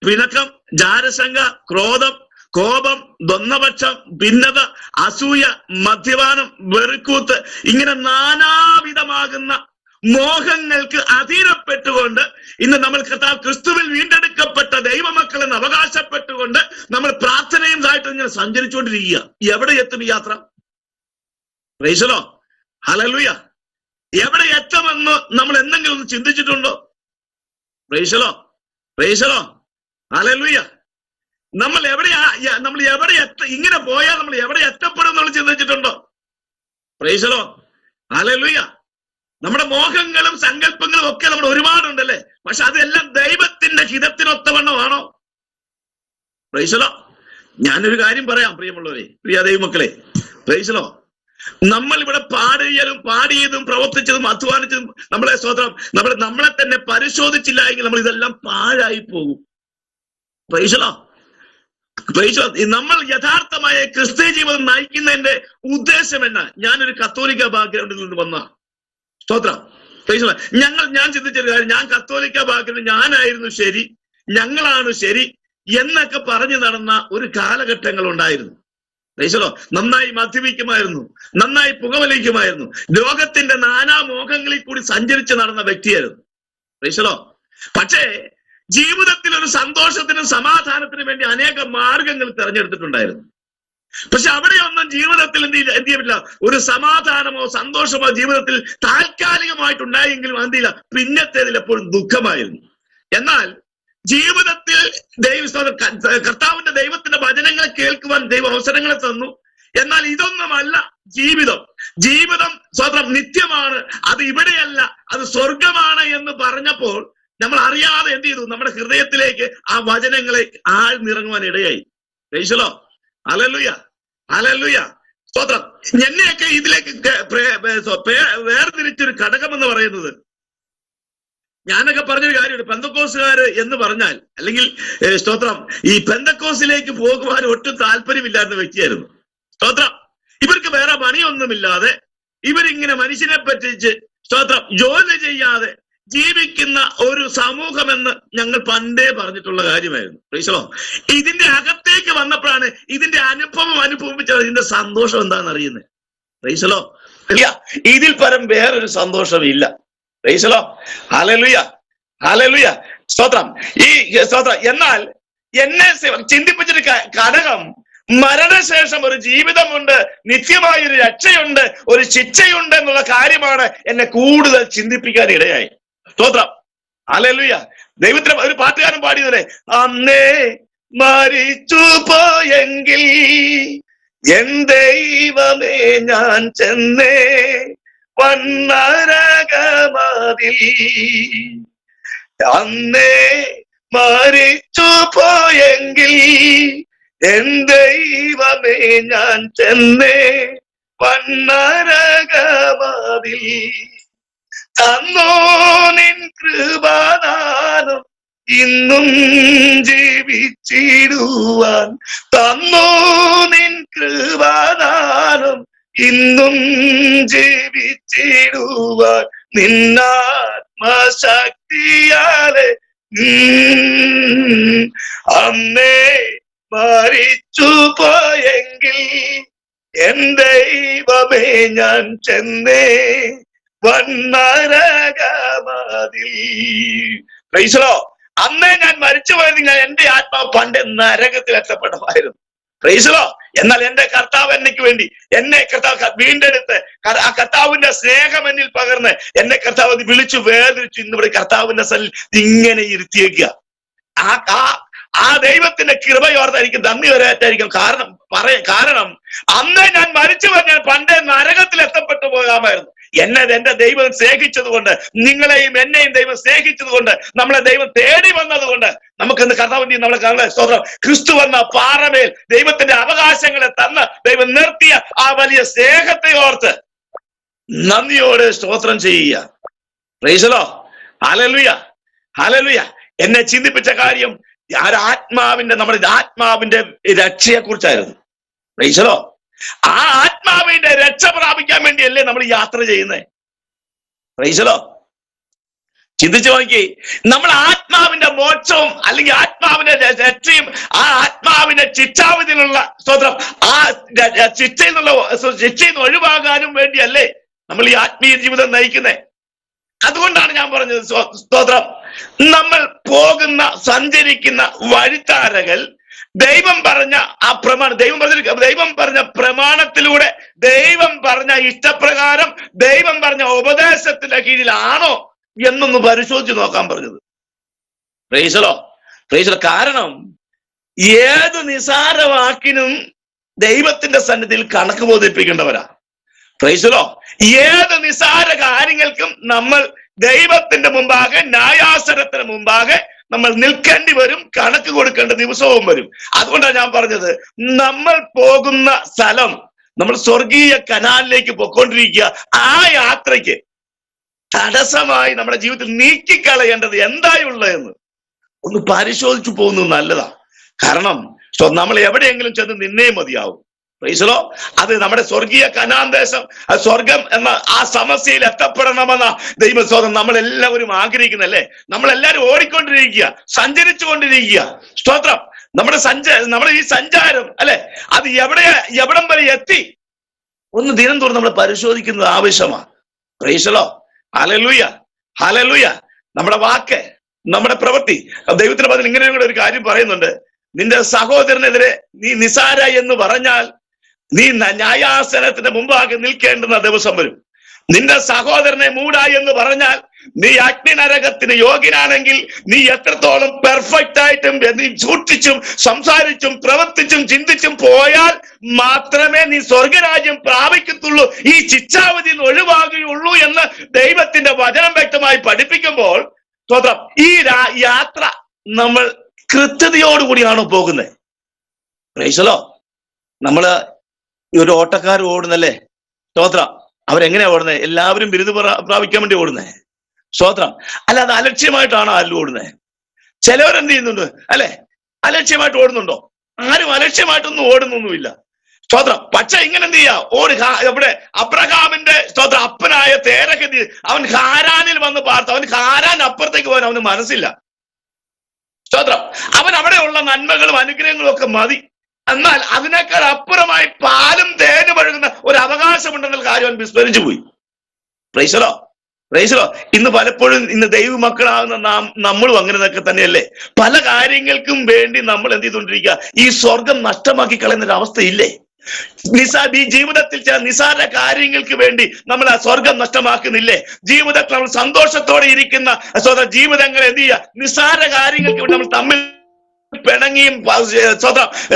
പിണക്കം, ജാരശങ്ക, ക്രോധം, കോപം, ദ്വന്ദ്വപക്ഷം, ഭിന്നത, അസൂയ, മദ്യപാനം, വെറുക്കൂത്ത്, ഇങ്ങനെ നാനാവിധമാകുന്ന മോഹങ്ങൾക്ക് അധീനപ്പെട്ടുകൊണ്ട് ഇന്ന് നമ്മൾ ക്രിസ്തുവിൽ വീണ്ടെടുക്കപ്പെട്ട ദൈവമക്കൾ എന്ന് അവകാശപ്പെട്ടുകൊണ്ട് നമ്മൾ പ്രാർത്ഥനയും ആയിട്ട് ഇങ്ങനെ സഞ്ചരിച്ചുകൊണ്ടിരിക്കുക. എവിടെ എത്തും ഈ യാത്ര? Price the Lord, hallelujah. എവിടെ എത്തുമെന്ന് നമ്മൾ എന്തെങ്കിലും ഒന്ന് ചിന്തിച്ചിട്ടുണ്ടോ? Price the Lord, praise the Lord, hallelujah. നമ്മൾ ഇങ്ങനെ പോയാൽ നമ്മൾ എവിടെ എത്തപ്പെടും എന്നുള്ള ചിന്തിച്ചിട്ടുണ്ടോ? Price the Lord, hallelujah. നമ്മുടെ മോഹങ്ങളും സങ്കല്പങ്ങളും ഒക്കെ നമ്മുടെ ഒരുപാടുണ്ടല്ലേ, പക്ഷെ അതെല്ലാം ദൈവത്തിന്റെ ഹിതത്തിനൊത്തവണ്ണമാണോ? Price the Lord. ഞാനൊരു കാര്യം പറയാം പ്രിയമുള്ളവരെ, പ്രിയ ദൈവമക്കളെ, പ്രൈസ് ദി ലോർഡ്. നമ്മൾ ഇവിടെ പാടിയതും പ്രവർത്തിച്ചതും അധ്വാനിച്ചതും നമ്മളെ സ്തോത്രം നമ്മളെ തന്നെ പരിശോധിച്ചില്ല എങ്കിൽ നമ്മൾ ഇതെല്ലാം പാഴായി പോകും. Price the Lord, praise the Lord. നമ്മൾ യഥാർത്ഥമായ ക്രിസ്തീയ ജീവിതം നയിക്കുന്നതിന്റെ ഉദ്ദേശം എന്നാ? ഞാനൊരു കത്തോലിക്ക ബാക്ക്ഗ്രൗണ്ടിൽ നിന്ന് വന്ന സ്തോത്രം. Praise the Lord. ഞാൻ ചിന്തിച്ചൊരു കാര്യം, ഞാൻ കത്തോലിക്ക ബാക്ക്ഗ്രൗണ്ട്, ഞാനായിരുന്നു ശരി, ഞങ്ങളാണ് ശരി എന്നൊക്കെ പറഞ്ഞു നടന്ന ഒരു കാലഘട്ടങ്ങൾ ഉണ്ടായിരുന്നു. Price the Lord. നന്നായി മദ്യപിക്കുമായിരുന്നു, നന്നായി പുകവലിക്കുമായിരുന്നു, ലോകത്തിന്റെ നാനാമോഹങ്ങളിൽ കൂടി സഞ്ചരിച്ച് നടന്ന വ്യക്തിയായിരുന്നു. Price the Lord. പക്ഷേ ജീവിതത്തിൽ ഒരു സന്തോഷത്തിനും സമാധാനത്തിനും വേണ്ടി അനേക മാർഗങ്ങൾ തിരഞ്ഞെടുത്തിട്ടുണ്ടായിരുന്നു. പക്ഷെ അവിടെയൊന്നും ജീവിതത്തിൽ എന്ത് ചെയ്യില്ല, ഒരു സമാധാനമോ സന്തോഷമോ ജീവിതത്തിൽ താൽക്കാലികമായിട്ടുണ്ടായെങ്കിലും എന്തില്ല, പിന്നത്തേതിൽ എപ്പോഴും ദുഃഖമായിരുന്നു. എന്നാൽ ജീവിതത്തിൽ കർത്താവിന്റെ ദൈവത്തിന്റെ വചനങ്ങളെ കേൾക്കുവാൻ ദൈവം അവസരങ്ങളെ തന്നു. എന്നാൽ ഇതൊന്നുമല്ല ജീവിതം സ്വതന്ത്രം നിത്യമാണ്, അത് ഇവിടെയല്ല, അത് സ്വർഗമാണ് എന്ന് പറഞ്ഞപ്പോൾ നമ്മൾ അറിയാതെ എന്ത് ചെയ്തു? നമ്മുടെ ഹൃദയത്തിലേക്ക് ആ വചനങ്ങളെ ആഴ്ന്നിറങ്ങുവാൻ ഇടയായി. Price the Lord, hallelujah, hallelujah, സ്തോത്രം. എന്നെയൊക്കെ ഇതിലേക്ക് വേർതിരിച്ചൊരു ഘടകം എന്ന് പറയുന്നത്, ഞാനൊക്കെ പറഞ്ഞൊരു കാര്യമുണ്ട്. പെന്തക്കോസുകാര് എന്ന് പറഞ്ഞാൽ, അല്ലെങ്കിൽ സ്തോത്രം, ഈ പെന്തക്കോസിലേക്ക് പോകുവാൻ ഒട്ടും താല്പര്യമില്ലാത്ത വ്യക്തിയായിരുന്നു. സ്തോത്രം. ഇവർക്ക് വേറെ പണിയൊന്നുമില്ലാതെ ഇവരിങ്ങനെ മനുഷ്യനെ പറ്റിച്ച് സ്തോത്രം ജോലി ചെയ്യാതെ ജീവിക്കുന്ന ഒരു സമൂഹമെന്ന് ഞങ്ങൾ പണ്ടേ പറഞ്ഞിട്ടുള്ള കാര്യമായിരുന്നു. Praise the Lord. ഇതിന്റെ അകത്തേക്ക് വന്നപ്പോഴാണ് ഇതിന്റെ അനുഭവിച്ചത്, ഇതിന്റെ സന്തോഷം എന്താണെന്ന് അറിയുന്നത്. Praise the Lord. ഇതിൽ പരം വേറൊരു സന്തോഷമില്ല. Praise the Lord, hallelujah, hallelujah, സ്തോത്രം. ഈ സ്തോത്രം. എന്നാൽ എന്നെ ചിന്തിപ്പിച്ചൊരു ഘടകം, മരണശേഷം ഒരു ജീവിതമുണ്ട്, നിത്യമായ ഒരു രക്ഷയുണ്ട്, ഒരു ശിക്ഷയുണ്ട് എന്നുള്ള കാര്യമാണ് എന്നെ കൂടുതൽ ചിന്തിപ്പിക്കാൻ ഇടയായി. സ്തോത്രം, ഹല്ലേലൂയ. ദൈവത്തിന് ഒരു പാട്ടുകാരൻ പാടിയതല്ലേ, അന്നേ മരിച്ചു പോയെങ്കിൽ എൻ ദൈവമേ ഞാൻ ചെന്നേ വന്നരകമതിൽ, അന്നേ മരിച്ചു പോയെങ്കിൽ എൻ ദൈവമേ ഞാൻ ചെന്നേ വന്നരകമതിൽ, തന്നോ നിൻ കൃപാദാനം ഇന്നും ജീവിച്ചിടുവാൻ, തന്നോ നിൻ കൃപാദാനം ഇന്നും ജീവിച്ചിടുവാൻ, നിന്നാത്മശക്തിയാലെ അന്നേ മരിച്ചു പോയെങ്കിൽ എൻ ദൈവമേ ഞാൻ ചെന്നേ വന്നരകമതിൽ. Praise the Lord. അന്നേ ഞാൻ മരിച്ചു പോയിരുന്നെങ്കിൽ എന്റെ ആത്മാവ് പണ്ട് നരകത്തിൽ എത്തപ്പെടുമായിരുന്നു. Price the Lord. എന്നാൽ എന്റെ കർത്താവ് എനിക്ക് വേണ്ടി എന്നെ കർത്താവ് വീണ്ടെടുത്ത് ആ കർത്താവിന്റെ സ്നേഹം എന്നിൽ പകർന്ന് എന്നെ കർത്താവ് വിളിച്ചു വേദനിച്ചു ഇന്നിവിടെ കർത്താവിന്റെ സന്നിധിയിൽ ഇങ്ങനെ ഇരുത്തിയേക്കുക. ആ ദൈവത്തിന്റെ കൃപയോർത്തായിരിക്കും നന്ദി വരാറ്റായിരിക്കും. കാരണം അന്നേ ഞാൻ മരിച്ചു പറഞ്ഞാൽ പണ്ടേ നരകത്തിൽ എത്തപ്പെട്ടു പോകാമായിരുന്നു. എന്റെ ദൈവം സ്നേഹിച്ചത് കൊണ്ട്, നിങ്ങളെയും എന്നെയും ദൈവം സ്നേഹിച്ചത് കൊണ്ട്, നമ്മളെ ദൈവം തേടി വന്നത് കൊണ്ട് നമുക്കിന്ന് കർത്താവിന്റെ നമ്മളെ സ്തോത്രം ക്രിസ്തു വന്ന പാറമേൽ ദൈവത്തിന്റെ അവകാശങ്ങളെ തന്ന് ദൈവം നിർത്തിയ ആ വലിയ സ്നേഹത്തെ ഓർത്ത് നന്ദിയോടെ സ്തോത്രം ചെയ്യുക. Praise the Lord. Hallelujah, hallelujah. എന്നെ ചിന്തിപ്പിച്ച കാര്യം നമ്മുടെ ആത്മാവിന്റെ രക്ഷയെ കുറിച്ചായിരുന്നു. Praise the Lord. ആ ആത്മാവിന്റെ രക്ഷ പ്രാപിക്കാൻ വേണ്ടിയല്ലേ നമ്മൾ യാത്ര ചെയ്യുന്നത്. Praise the Lord. ചിന്തിച്ചു നോക്കി, നമ്മൾ ആത്മാവിന്റെ മോക്ഷവും അല്ലെങ്കിൽ ആത്മാവിന്റെ രക്ഷയും ആ ആത്മാവിന്റെ ശിക്ഷാവിധിയിലുള്ള സ്തോത്രം ആ ശിക്ഷയിൽ നിന്ന് ഒഴിവാകാനും വേണ്ടിയല്ലേ നമ്മൾ ഈ ആത്മീയ ജീവിതം നയിക്കുന്നത്. അതുകൊണ്ടാണ് ഞാൻ പറഞ്ഞത് സ്തോത്രം, നമ്മൾ പോകുന്ന സഞ്ചരിക്കുന്ന വഴിത്താരകൾ ദൈവം പറഞ്ഞ ആ ദൈവം പറഞ്ഞ പ്രമാണത്തിലൂടെ, ദൈവം പറഞ്ഞ ഇഷ്ടപ്രകാരം, ദൈവം പറഞ്ഞ ഉപദേശത്തിന്റെ കീഴിലാണോ എന്നൊന്ന് പരിശോധിച്ച് നോക്കാൻ പറഞ്ഞത്. Price the Lord, praise the Lord. കാരണം ഏത് നിസാര വാക്കിനും ദൈവത്തിന്റെ സന്നിധിയിൽ കണക്ക് ബോധിപ്പിക്കേണ്ടവരാ. Price the Lord. ഏത് നിസാര കാര്യങ്ങൾക്കും നമ്മൾ ദൈവത്തിന്റെ മുമ്പാകെ, ന്യായാസനത്തിന് മുമ്പാകെ നമ്മൾ നിൽക്കേണ്ടി വരും, കണക്ക് കൊടുക്കേണ്ട ദിവസവും വരും. അതുകൊണ്ടാണ് ഞാൻ പറഞ്ഞത്, നമ്മൾ പോകുന്ന സ്ഥലം നമ്മൾ സ്വർഗീയ കനാലിലേക്ക് പൊയ്ക്കൊണ്ടിരിക്കുക. ആ യാത്രയ്ക്ക് തടസ്സമായി നമ്മുടെ ജീവിതത്തിൽ നീക്കിക്കളയേണ്ടത് എന്തായുള്ളതെന്ന് ഒന്ന് പരിശോധിച്ചു പോകുന്നത് നല്ലതാണ്. കാരണം നമ്മൾ എവിടെയെങ്കിലും ചെന്ന് നിന്നേ മതിയാവും. Price the Lord. അത് നമ്മുടെ സ്വർഗീയ കനാൻ ദേശം, സ്വർഗം എന്ന ആ സമസ്യയിൽ എത്തപ്പെടണമെന്ന ദൈവസ്തോത്രം നമ്മളെല്ലാവരും ആഗ്രഹിക്കുന്നല്ലേ. നമ്മളെല്ലാവരും ഓടിക്കൊണ്ടിരിക്കുക, സഞ്ചരിച്ചു കൊണ്ടിരിക്കുക. സ്തോത്രം. നമ്മുടെ ഈ സഞ്ചാരം അല്ലെ, അത് എവിടം വരെ എത്തി ഒന്ന് ദിനം തോറും നമ്മൾ പരിശോധിക്കുന്നത് ആവശ്യമാണ്. Price the Lord. Hallelujah, hallelujah. നമ്മുടെ വാക്ക്, നമ്മുടെ പ്രവൃത്തി. ദൈവത്തിന്റെ പതിൽ ഇങ്ങനെ ഒരു കാര്യം പറയുന്നുണ്ട്, നിന്റെ സഹോദരനെതിരെ നീ നിസാര എന്ന് പറഞ്ഞാൽ നീ ന്യായാസനത്തിന്റെ മുമ്പാകെ നിൽക്കേണ്ടുന്ന ദിവസം വരും. നിന്റെ സഹോദരനെ മൂടായി എന്ന് പറഞ്ഞാൽ നീ അഗ്നി നരകത്തിന് യോഗ്യനാണെങ്കിൽ നീ എത്രത്തോളം പെർഫെക്റ്റ് ആയിട്ടും നീ സൂക്ഷിച്ചും സംസാരിച്ചും പ്രവർത്തിച്ചും ചിന്തിച്ചും പോയാൽ മാത്രമേ നീ സ്വർഗരാജ്യം പ്രാപിക്കത്തുള്ളൂ, ഈ ശിക്ഷാവിധിയിൽ നിന്ന് ഒഴിവാകുകയുള്ളൂ എന്ന് ദൈവത്തിന്റെ വചനം വ്യക്തമായി പഠിപ്പിക്കുമ്പോൾ സ്തോത്രം ഈ യാത്ര നമ്മൾ കൃത്യതയോടുകൂടിയാണോ പോകുന്നത്? Price the Lord. നമ്മള് ഒരു ഓട്ടക്കാർ ഓടുന്നല്ലേ സ്തോത്രം, അവരെങ്ങനെയാ ഓടുന്നത്? എല്ലാവരും ബിരുദ പ്രാപിക്കാൻ വേണ്ടി ഓടുന്നത് സ്തോത്രം. അല്ലാതെ അലക്ഷ്യമായിട്ടാണോ ആരും ഓടുന്നത്? ചിലവരെന്ത് ചെയ്യുന്നുണ്ട് അല്ലെ, അലക്ഷ്യമായിട്ട് ഓടുന്നുണ്ടോ? ആരും അലക്ഷ്യമായിട്ടൊന്നും ഓടുന്നൊന്നുമില്ല സ്തോത്രം. പക്ഷെ ഇങ്ങനെ എന്ത് ചെയ്യാ, ഇവിടെ അബ്രഹാമിന്റെ സ്തോത്രം അപ്പനായ തേരഹ് അവൻ ഹാരാനിൽ വന്ന് പാർത്തു. അവൻ ഹാരാൻ അപ്പുറത്തേക്ക് പോകാൻ അവന് മനസ്സില്ല സ്തോത്രം. അവൻ അവിടെയുള്ള നന്മകളും അനുഗ്രഹങ്ങളും ഒക്കെ മതി. എന്നാൽ അതിനേക്കാൾ അപ്പുറമായി പാലും തേനും ഒഴുകുന്ന ഒരു അവകാശമുണ്ടെന്നുള്ള കാര്യം അവൻ വിസ്മരിച്ചു പോയി. Price the Lord, praise the Lord. ഇന്ന് പലപ്പോഴും ഇന്ന് ദൈവമക്കളാകുന്ന നമ്മളും അങ്ങനെയൊക്കെ തന്നെയല്ലേ. പല കാര്യങ്ങൾക്കും വേണ്ടി നമ്മൾ എന്ത് ചെയ്തുകൊണ്ടിരിക്കുക, ഈ സ്വർഗം നഷ്ടമാക്കി കളയുന്ന ഒരു അവസ്ഥയില്ലേ? ഈ ജീവിതത്തിൽ ചില നിസാര കാര്യങ്ങൾക്ക് വേണ്ടി നമ്മൾ ആ സ്വർഗം നഷ്ടമാക്കുന്നില്ലേ? ജീവിതത്തിൽ നമ്മൾ സന്തോഷത്തോടെ ഇരിക്കുന്ന ജീവിതങ്ങൾ എന്ത് ചെയ്യുക, നിസാര കാര്യങ്ങൾക്ക് വേണ്ടി നമ്മൾ തമ്മിൽ പിണങ്ങിയും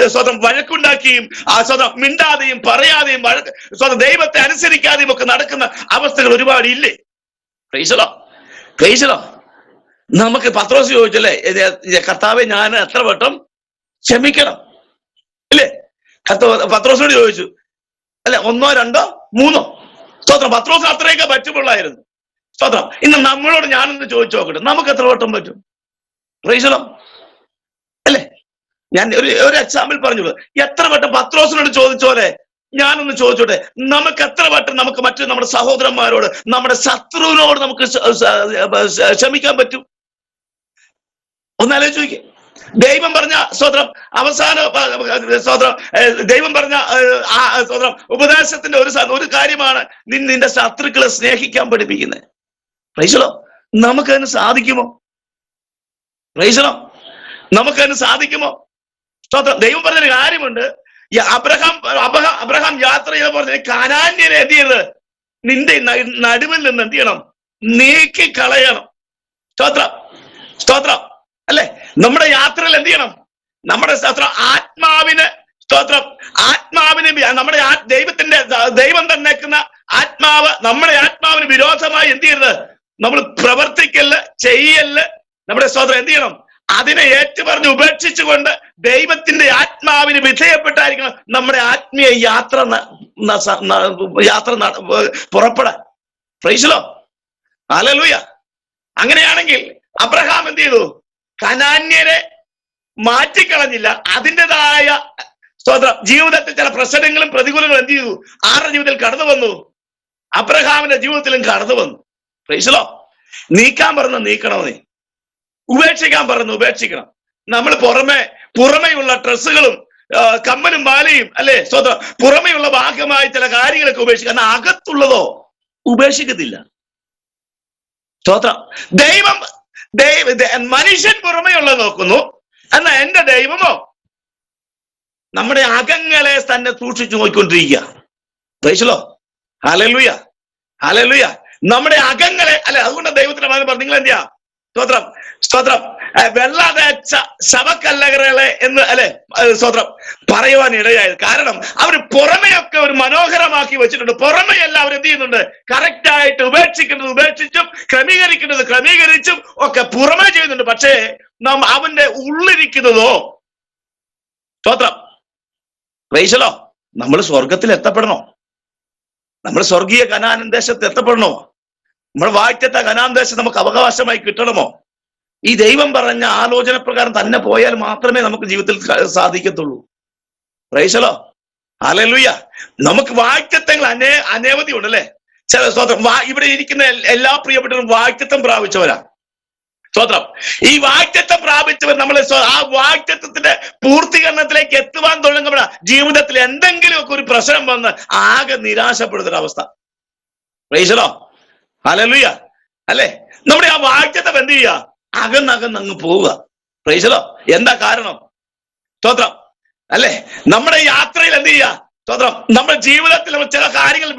സ്വതം വഴക്കുണ്ടാക്കിയും സ്വതം മിണ്ടാതെയും പറയാതെയും സ്വതം ദൈവത്തെ അനുസരിക്കാതെയും ഒക്കെ നടക്കുന്ന അവസ്ഥകൾ ഒരുപാട് ഇല്ലേ? Price the Lord, praise the Lord. നമുക്ക് പത്രോസ് ചോദിച്ചല്ലേ, കർത്താവെ ഞാൻ എത്ര വട്ടം ക്ഷമിക്കണം ഇല്ലേ? പത്രോസിനോട് ചോദിച്ചു അല്ലെ, 1, 2, 3. സ്തോത്രം. പത്രോസ് അത്രയൊക്കെ പറ്റുമുള്ളായിരുന്നു സ്തോത്രം. ഇന്ന് നമ്മളോട് ഞാനൊന്ന് ചോദിച്ചു നോക്കട്ടെ, നമുക്ക് എത്ര വട്ടം പറ്റും? പ്രൈസ് ദി ലോർഡ് അല്ലേ? ഞാൻ ഒരു എക്സാമ്പിൾ പറഞ്ഞോളൂ. എത്ര വട്ടം പത്രോസിനോട് ചോദിച്ചോലെ ഞാനൊന്ന് ചോദിച്ചോട്ടെ, നമുക്ക് എത്ര വട്ടം നമുക്ക് നമ്മുടെ സഹോദരന്മാരോട്, നമ്മുടെ ശത്രുവിനോട് നമുക്ക് ക്ഷമിക്കാൻ പറ്റും? ഒന്ന് ആലോചിച്ച് നോക്കിയേ. ദൈവം പറഞ്ഞ സ്തോത്രം അവസാന സ്തോത്രം ദൈവം പറഞ്ഞ സ്തോത്രം ഉപദേശത്തിന്റെ ഒരു കാര്യമാണ് നിന്റെ ശത്രുക്കളെ സ്നേഹിക്കാൻ പഠിപ്പിക്കുന്നത്. പ്രൈസലോ, നമുക്കതിന് സാധിക്കുമോ? പ്രൈസലോ, നമുക്കതിന് സാധിക്കുമോ? സ്തോത്രം. ദൈവം പറഞ്ഞൊരു കാര്യമുണ്ട്. അബ്രഹാം യാത്ര ചെയ്ത പറഞ്ഞ കനാന്യരെ എന്ത് ചെയ്യരുത്? നിന്റെ നടുവിൽ നിന്ന് എന്ത് ചെയ്യണം? നീക്കി കളയണം. സ്തോത്രം, സ്തോത്രം. അല്ലെ, നമ്മുടെ യാത്രയിൽ എന്ത് ചെയ്യണം? നമ്മുടെ ആത്മാവിന് സ്തോത്രം, നമ്മുടെ ദൈവം തന്നേക്കുന്ന ആത്മാവ് നമ്മുടെ ആത്മാവിന് വിരോധമായി എന്ത് ചെയ്യരുത്? നമ്മൾ പ്രവർത്തിക്കല്, ചെയ്യല്. നമ്മുടെ സ്തോത്രം എന്ത് ചെയ്യണം? അതിനെ ഏറ്റുപറഞ്ഞ് ഉപേക്ഷിച്ചുകൊണ്ട് ദൈവത്തിന്റെ ആത്മാവിന് വിധേയപ്പെട്ടായിരിക്കണം നമ്മുടെ ആത്മീയ യാത്ര പുറപ്പെടാൻ. പ്രൈസലോ, ഹല്ലേലൂയ. അങ്ങനെയാണെങ്കിൽ അബ്രഹാം എന്ത് ചെയ്തു? കനാന്യരെ മാറ്റിക്കളഞ്ഞില്ല. അതിൻ്റെതായ സ്തോത്രം ജീവിതത്തിൽ ചില പ്രശ്നങ്ങളും പ്രതികൂലങ്ങളും എന്ത് ചെയ്തു? ആരുടെ ജീവിതത്തിൽ കടന്നു വന്നു? അബ്രഹാമിന്റെ ജീവിതത്തിലും കടന്നു വന്നു. പ്രൈസലോ. നീക്കാൻ പറഞ്ഞ നീക്കണമെന്നേ, ഉപേക്ഷിക്കാൻ പറഞ്ഞു ഉപേക്ഷിക്കണം. നമ്മൾ പുറമെയുള്ള ഡ്രസ്സുകളും കമ്മലും മാലയും അല്ലെ സ്തോത്രം പുറമെയുള്ള ഭാഗമായി ചില കാര്യങ്ങളൊക്കെ ഉപേക്ഷിക്കുക. എന്നാൽ അകത്തുള്ളതോ ഉപേക്ഷിക്കത്തില്ല. സ്തോത്രം. മനുഷ്യൻ പുറമെയുള്ളത് നോക്കുന്നു, എന്നാൽ എന്റെ ദൈവമോ നമ്മുടെ അകങ്ങളെ തന്നെ സൂക്ഷിച്ചു നോക്കിക്കൊണ്ടിരിക്കുക. പ്രൈസലോ, ഹല്ലേലൂയ, ഹല്ലേലൂയ. നമ്മുടെ അകങ്ങളെ അല്ലെ, അതുകൊണ്ട് ദൈവത്തിന്റെ മകൻ പറഞ്ഞു നിങ്ങൾ എന്തിയാ സ്തോത്രം, സ്തോത്രം വെള്ള തേച്ച ശവക്കല്ലകളെ എന്ന് അല്ലെ സ്തോത്രം പറയുവാൻ ഇടയായത്. കാരണം അവർ പുറമെയൊക്കെ ഒരു മനോഹരമാക്കി വെച്ചിട്ടുണ്ട്. പുറമെയെല്ലാം അവർ എന്ത് ചെയ്യുന്നുണ്ട്? കറക്റ്റായിട്ട് ഉപേക്ഷിക്കേണ്ടത് ഉപേക്ഷിച്ചും ക്രമീകരിക്കേണ്ടത് ക്രമീകരിച്ചും ഒക്കെ പുറമെ ചെയ്യുന്നുണ്ട്. പക്ഷേ അവന്റെ ഉള്ളിരിക്കുന്നതോ സ്തോത്രം പ്രൈസലോ, നമ്മൾ സ്വർഗത്തിൽ എത്തപ്പെടണോ? നമ്മൾ സ്വർഗീയ കനാൻ ദേശത്ത് എത്തപ്പെടണോ? നമ്മുടെ വാഴ്ചത്തെ കനാൻ ദേശം നമുക്ക് അവകാശമായി കിട്ടണമോ? ഈ ദൈവം പറഞ്ഞ ആലോചന പ്രകാരം തന്നെ പോയാൽ മാത്രമേ നമുക്ക് ജീവിതത്തിൽ സാധിക്കത്തുള്ളൂ. പ്രൈസലോ, ഹല്ലേലൂയ. നമുക്ക് വാഴ്ചത്വങ്ങൾ അനവധി ഉണ്ടല്ലേ. ചില സ്തോത്രം ഇവിടെ ഇരിക്കുന്ന എല്ലാ പ്രിയപ്പെട്ടവരും വാഴ്ചത്വം പ്രാപിച്ചവരാ. സ്തോത്രം. ഈ വാഴ്ചത്വം പ്രാപിച്ചവർ നമ്മൾ ആ വാഴ്ചത്വത്തിന്റെ പൂർത്തീകരണത്തിലേക്ക് എത്തുവാൻ തുടങ്ങുമ്പോൾ ജീവിതത്തിൽ എന്തെങ്കിലുമൊക്കെ ഒരു പ്രശ്നം വന്ന് ആകെ നിരാശപ്പെടുന്ന അവസ്ഥ. പ്രൈസലോ, ഹല്ലേലൂയ. അല്ലെ, നമ്മുടെ ആ വാഴ്ചത്വം എന്ത് ചെയ്യുക? അകന്നങ്ങ് പോവുക. പ്രൈസലോ. എന്താ കാരണം? സ്തോത്രം. അല്ലെ, നമ്മുടെ യാത്രയിൽ എന്ത് ചെയ്യുക? സ്തോത്രം. നമ്മുടെ ജീവിതത്തിൽ ചില കാര്യങ്ങൾ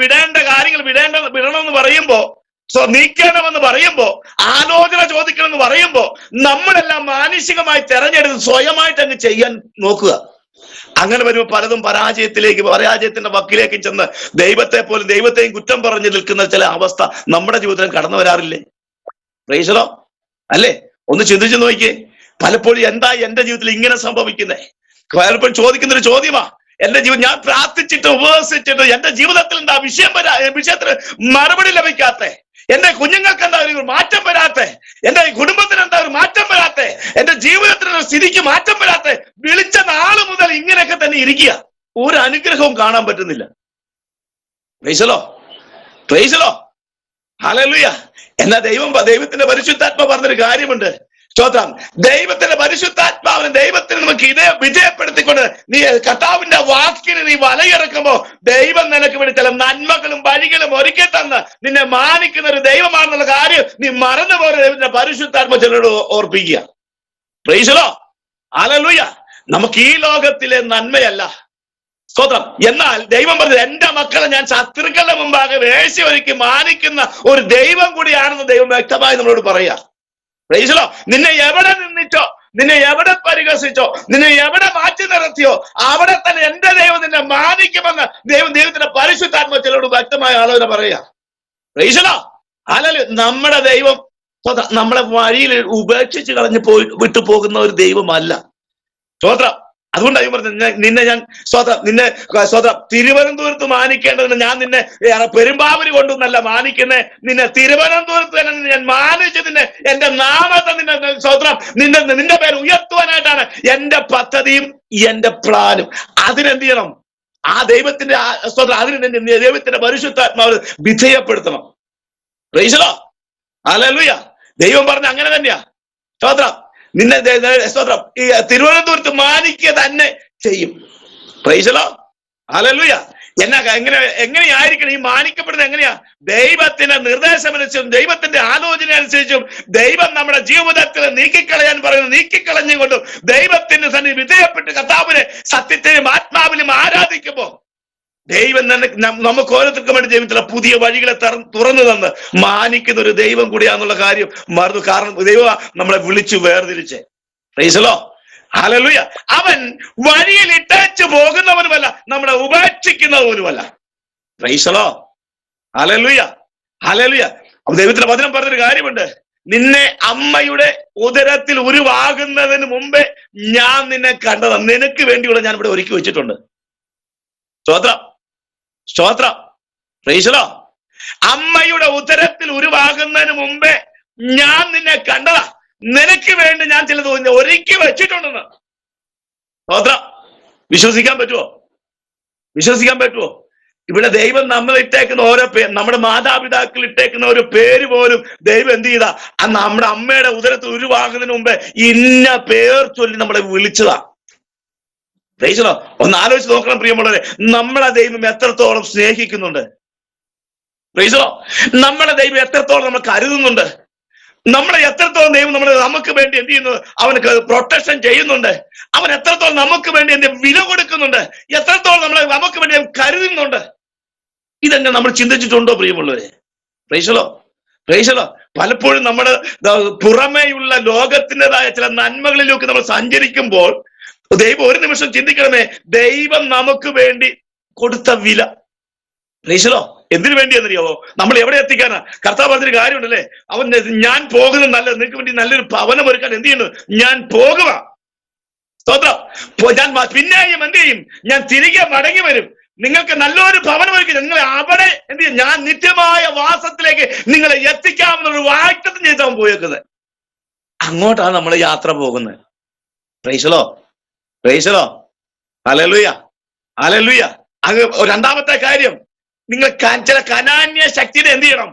വിടണമെന്ന് പറയുമ്പോ, നീക്കണമെന്ന് പറയുമ്പോ, ആലോചന ചോദിക്കണമെന്ന് പറയുമ്പോ നമ്മളെല്ലാം മാനുഷികമായി തെരഞ്ഞെടുത്ത് സ്വയമായിട്ട് അങ്ങ് ചെയ്യാൻ നോക്കുക. അങ്ങനെ വരുമ്പോൾ പലതും പരാജയത്തിന്റെ വക്കിലേക്ക് ചെന്ന് ദൈവത്തെയും കുറ്റം പറഞ്ഞു നിൽക്കുന്ന ചില അവസ്ഥ നമ്മുടെ ജീവിതത്തിൽ കടന്നു വരാറില്ലേ? പ്രൈസലോ, അല്ലേ? ഒന്ന് ചിന്തിച്ചു നോക്കിയേ. പലപ്പോഴും എന്താ എന്റെ ജീവിതത്തിൽ ഇങ്ങനെ സംഭവിക്കുന്നേ? പലപ്പോഴും ചോദിക്കുന്ന ഒരു ചോദ്യമാ. ഞാൻ പ്രാർത്ഥിച്ചിട്ട് ഉപവസിച്ചിട്ട് എന്റെ ജീവിതത്തിൽ എന്താ വിഷയത്തിന് മറുപടി ലഭിക്കാത്ത? എന്റെ കുഞ്ഞുങ്ങൾക്ക് എന്താ ഒരു മാറ്റം വരാത്ത? എന്റെ കുടുംബത്തിന് എന്താ ഒരു മാറ്റം വരാത്ത? എന്റെ ജീവിതത്തിന് സ്ഥിതിക്ക് മാറ്റം വരാത്ത? വിളിച്ച നാള് മുതൽ ഇങ്ങനെയൊക്കെ തന്നെ ഇരിക്കുക, ഒരു അനുഗ്രഹവും കാണാൻ പറ്റുന്നില്ല. പ്രൈസലോ, പ്രൈസലോ, ഹല്ലേലൂയ. എന്നാ ദൈവത്തിന്റെ പരിശുദ്ധാത്മാവ് പറഞ്ഞൊരു കാര്യമുണ്ട്. സ്തോത്രം. ദൈവത്തിന്റെ പരിശുദ്ധാത്മാവിനെ ദൈവത്തിന് നമുക്ക് വിജയപ്പെടുത്തിക്കൊണ്ട് നീ കർത്താവിന്റെ വാക്കിന് നീ വലയിറക്കുമ്പോ ദൈവം നിനക്ക് വേണ്ടി ചില നന്മകളും വഴികളും ഒരുക്കി തന്ന് നിന്നെ മാനിക്കുന്ന ഒരു ദൈവമാണെന്നുള്ള കാര്യം നീ മറന്നുപോലെ ദൈവത്തിന്റെ പരിശുദ്ധാത്മ ചിലരോട് ഓർപ്പിക്കുക. പ്രൈസലോ, ഹല്ലേലൂയ. നമുക്ക് ഈ ലോകത്തിലെ നന്മയല്ല സ്തോത്രം. എന്നാൽ ദൈവം പറഞ്ഞത് എന്റെ മക്കളെ ഞാൻ ശത്രുക്കളുടെ മുമ്പാകെ വേശി ഒരുക്കി മാനിക്കുന്ന ഒരു ദൈവം കൂടിയാണെന്ന് ദൈവം വ്യക്തമായി നമ്മളോട് പറയാ. പ്രൈസലോ. നിന്നെ എവിടെ നിന്നിച്ചോ, നിന്നെ എവിടെ പരിഹസിച്ചോ, നിന്നെ എവിടെ മാറ്റി നിർത്തിയോ അവിടെ തന്നെ എന്റെ ദൈവം നിന്നെ മാനിക്കുമെന്ന് ദൈവത്തിന്റെ പരിശുദ്ധാത്മ ചിലരോട് വ്യക്തമായ ആലോചന പറയാ. പ്രൈസലോ, ഹല്ലേലൂയ. നമ്മുടെ ദൈവം നമ്മളെ വഴിയിൽ ഉപേക്ഷിച്ച് കളഞ്ഞു വിട്ടു പോകുന്ന ഒരു ദൈവമല്ല. സ്തോത്രം. അതുകൊണ്ടായി പറഞ്ഞത് നിന്നെ ഞാൻ സ്വതം തിരുവനന്തപുരത്ത് മാനിക്കേണ്ടതിന് ഞാൻ നിന്നെ പെരുമ്പാവൂര് കൊണ്ടൊന്നല്ല മാനിക്കുന്നേ, നിന്നെ തിരുവനന്തപുരത്ത് തന്നെ ഞാൻ മാനിച്ചതിന് എന്റെ നാമത്തെ നിന്റെ പേര് ഉയർത്തുവാനായിട്ടാണ് എന്റെ പദ്ധതിയും എന്റെ പ്ലാനും. അതിനെന്ത് ചെയ്യണം? ആ ദൈവത്തിന്റെ അതിന് ദൈവത്തിന്റെ പരിശുദ്ധാത്മാവ് വിധേയപ്പെടുത്തണം. പ്രൈസലോ, ഹല്ലേലൂയ. ദൈവം പറഞ്ഞ അങ്ങനെ തന്നെയാ. സ്തോത്രം. നിന്നെ സ്തോത്രം ഈ തിരുവനന്തപുരത്ത് മാനിക്കുക തന്നെ ചെയ്യും. Price the Lord. ഹല്ലേലൂയ. എങ്ങനെയായിരിക്കണം ഈ മാനിക്കപ്പെടുന്നത്? എങ്ങനെയാ? ദൈവത്തിന്റെ നിർദ്ദേശമനുസരിച്ചും ദൈവത്തിന്റെ ആലോചന അനുസരിച്ചും ദൈവം നമ്മുടെ ജീവിതത്തിൽ നീക്കിക്കളയാൻ പറയുന്നത് നീക്കിക്കളഞ്ഞുകൊണ്ടും ദൈവത്തിന് തന്നെ വിധേയപ്പെട്ട് കർത്താവിനെ സത്യത്തിലും ആത്മാവിലും ആരാധിക്കുമ്പോ ദൈവം തന്നെ നമുക്ക് ഓരോരുത്തർക്കും വേണ്ടി ജീവിതത്തിലെ പുതിയ വഴികളെ തുറന്നു തന്ന് മാനിക്കുന്ന ഒരു ദൈവം കൂടിയാന്നുള്ള കാര്യം മറന്നു. കാരണം ദൈവം നമ്മളെ വിളിച്ചു വേർതിരിച്ച്. Praise the Lord. ഹല്ലേലൂയ. അവൻ വഴിയിൽ ഇട്ടേച്ചു പോകുന്നവനുമല്ല, നമ്മളെ ഉപേക്ഷിക്കുന്നവനുമല്ല. Praise the Lord. Hallelujah. Hallelujah. അപ്പൊ ദൈവത്തിന്റെ വചനം പറഞ്ഞൊരു കാര്യമുണ്ട്. നിന്നെ അമ്മയുടെ ഉദരത്തിൽ ഉരുവാകുന്നതിന് മുമ്പേ ഞാൻ നിന്നെ കണ്ടതാ. നിനക്ക് വേണ്ടിയുള്ള ഞാൻ ഇവിടെ ഒരുക്കി വെച്ചിട്ടുണ്ട്. സ്തോത്രം, സ്തോത്രം. Praise the Lord. അമ്മയുടെ ഉദരത്തിൽ ഉരുവാകുന്നതിന് മുമ്പേ ഞാൻ നിന്നെ കണ്ടതാ. നിനക്ക് വേണ്ടി ഞാൻ ചിലത് ഒരുക്കി വെച്ചിട്ടുണ്ടെന്ന്. സ്തോത്രം. വിശ്വസിക്കാൻ പറ്റുമോ? വിശ്വസിക്കാൻ പറ്റുമോ? ഇവിടെ ദൈവം നമ്മൾ ഇട്ടേക്കുന്ന ഓരോ നമ്മുടെ മാതാപിതാക്കൾ ഇട്ടേക്കുന്ന ഒരു പേര് പോലും ദൈവം എന്ത് ചെയ്താ? നമ്മുടെ അമ്മയുടെ ഉദരത്തിൽ ഉരുവാകുന്നതിന് മുമ്പേ ഇന്ന പേർ ചൊല്ലി നമ്മളെ വിളിച്ചതാ. Price the Lord. ഒന്ന് ആലോചിച്ച് നോക്കണം പ്രിയമുള്ളവരെ, നമ്മളെ ദൈവം എത്രത്തോളം സ്നേഹിക്കുന്നുണ്ട്. Price the Lord. നമ്മളെ ദൈവം എത്രത്തോളം നമ്മൾ കരുതുന്നുണ്ട്. നമ്മളെ എത്രത്തോളം ദൈവം നമുക്ക് വേണ്ടി എന്ത് ചെയ്യുന്നു? അവനക്ക് പ്രൊട്ടക്ഷൻ ചെയ്യുന്നുണ്ട്. അവൻ എത്രത്തോളം നമുക്ക് വേണ്ടി എന്ത് വില കൊടുക്കുന്നുണ്ട്, എത്രത്തോളം നമുക്ക് വേണ്ടി കരുതുന്നുണ്ട്. ഇതെന്നെ നമ്മൾ ചിന്തിച്ചിട്ടുണ്ടോ പ്രിയമുള്ളവരെ? Price the Lord. Praise the Lord. പലപ്പോഴും നമ്മുടെ പുറമേയുള്ള ലോകത്തിൻ്റെതായ ചില നന്മകളിലേക്ക് നമ്മൾ സഞ്ചരിക്കുമ്പോൾ ദൈവം ഒരു നിമിഷം ചിന്തിക്കണമേ, ദൈവം നമുക്ക് വേണ്ടി കൊടുത്ത വില. Price the Lord. എന്തിനു വേണ്ടി എന്നറിയാവോ? നമ്മൾ എവിടെ എത്തിക്കാനാ? കർത്താവ് പറഞ്ഞൊരു കാര്യമുണ്ടല്ലേ, അവൻ ഞാൻ പോകുന്നത് നല്ലത്, നിങ്ങൾക്ക് വേണ്ടി നല്ലൊരു ഭവനം ഒരുക്കാൻ എന്ത് ചെയ്യുന്നു? ഞാൻ പോകുക. സ്തോത്രം. ഞാൻ പിന്നെയും എന്ത് ചെയ്യും? ഞാൻ തിരികെ മടങ്ങി വരും. നിങ്ങൾക്ക് നല്ലൊരു ഭവനം ഒരുക്കി നിങ്ങളെ അവിടെ എന്ത് ചെയ്യും? ഞാൻ നിത്യമായ വാസത്തിലേക്ക് നിങ്ങളെ എത്തിക്കാമെന്നൊരു വാഗ്ദത്തം ചെയ്താൽ പോയേക്കുന്നത്. അങ്ങോട്ടാണ് നമ്മൾ യാത്ര പോകുന്നത്. Price the Lord. Praise the Lord. Hallelujah. Hallelujah. അങ്ങ് രണ്ടാമത്തെ കാര്യം, നിങ്ങൾ ചില കനാന്യ ശക്തിയെ എന്ത് ചെയ്യണം?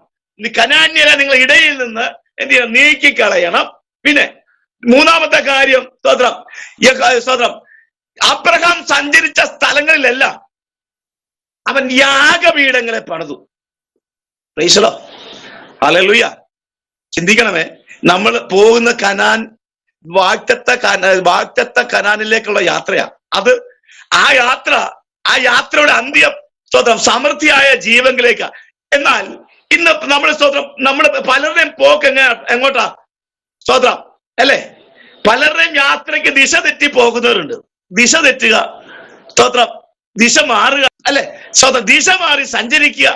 കനാന്യരെ നിങ്ങൾ ഇടയിൽ നിന്ന് എന്ത് ചെയ്യണം? നീക്കിക്കളയണം. പിന്നെ മൂന്നാമത്തെ കാര്യം, സ്തോത്രം, സ്തോത്രം, അബ്രഹാം സഞ്ചരിച്ച സ്ഥലങ്ങളിലെല്ലാം അവൻ യാഗപീഠങ്ങളെ പണിതു. Price the Lord. ഹല്ലേലൂയ. ചിന്തിക്കണമേ, നമ്മൾ പോകുന്ന കനാൻ വാഗ്ദത്ത കനാനിലേക്കുള്ള യാത്രയാ. അത് ആ യാത്രയുടെ അന്ത്യം സ്തോത്രം സമൃദ്ധിയായ ജീവങ്കിലേക്ക്. എന്നാൽ ഇന്ന് നമ്മൾ സ്തോത്രം നമ്മൾ പലരുടെയും പോക്ക് എങ്ങോട്ടാ? സ്തോത്രം അല്ലേ? പലരുടെയും യാത്രയ്ക്ക് ദിശ തെറ്റി പോകുന്നവരുണ്ട്. ദിശ തെറ്റുക, സ്തോത്രം, ദിശ മാറുക അല്ലെ? സ്തോത്രം, ദിശ മാറി സഞ്ചരിക്കുക,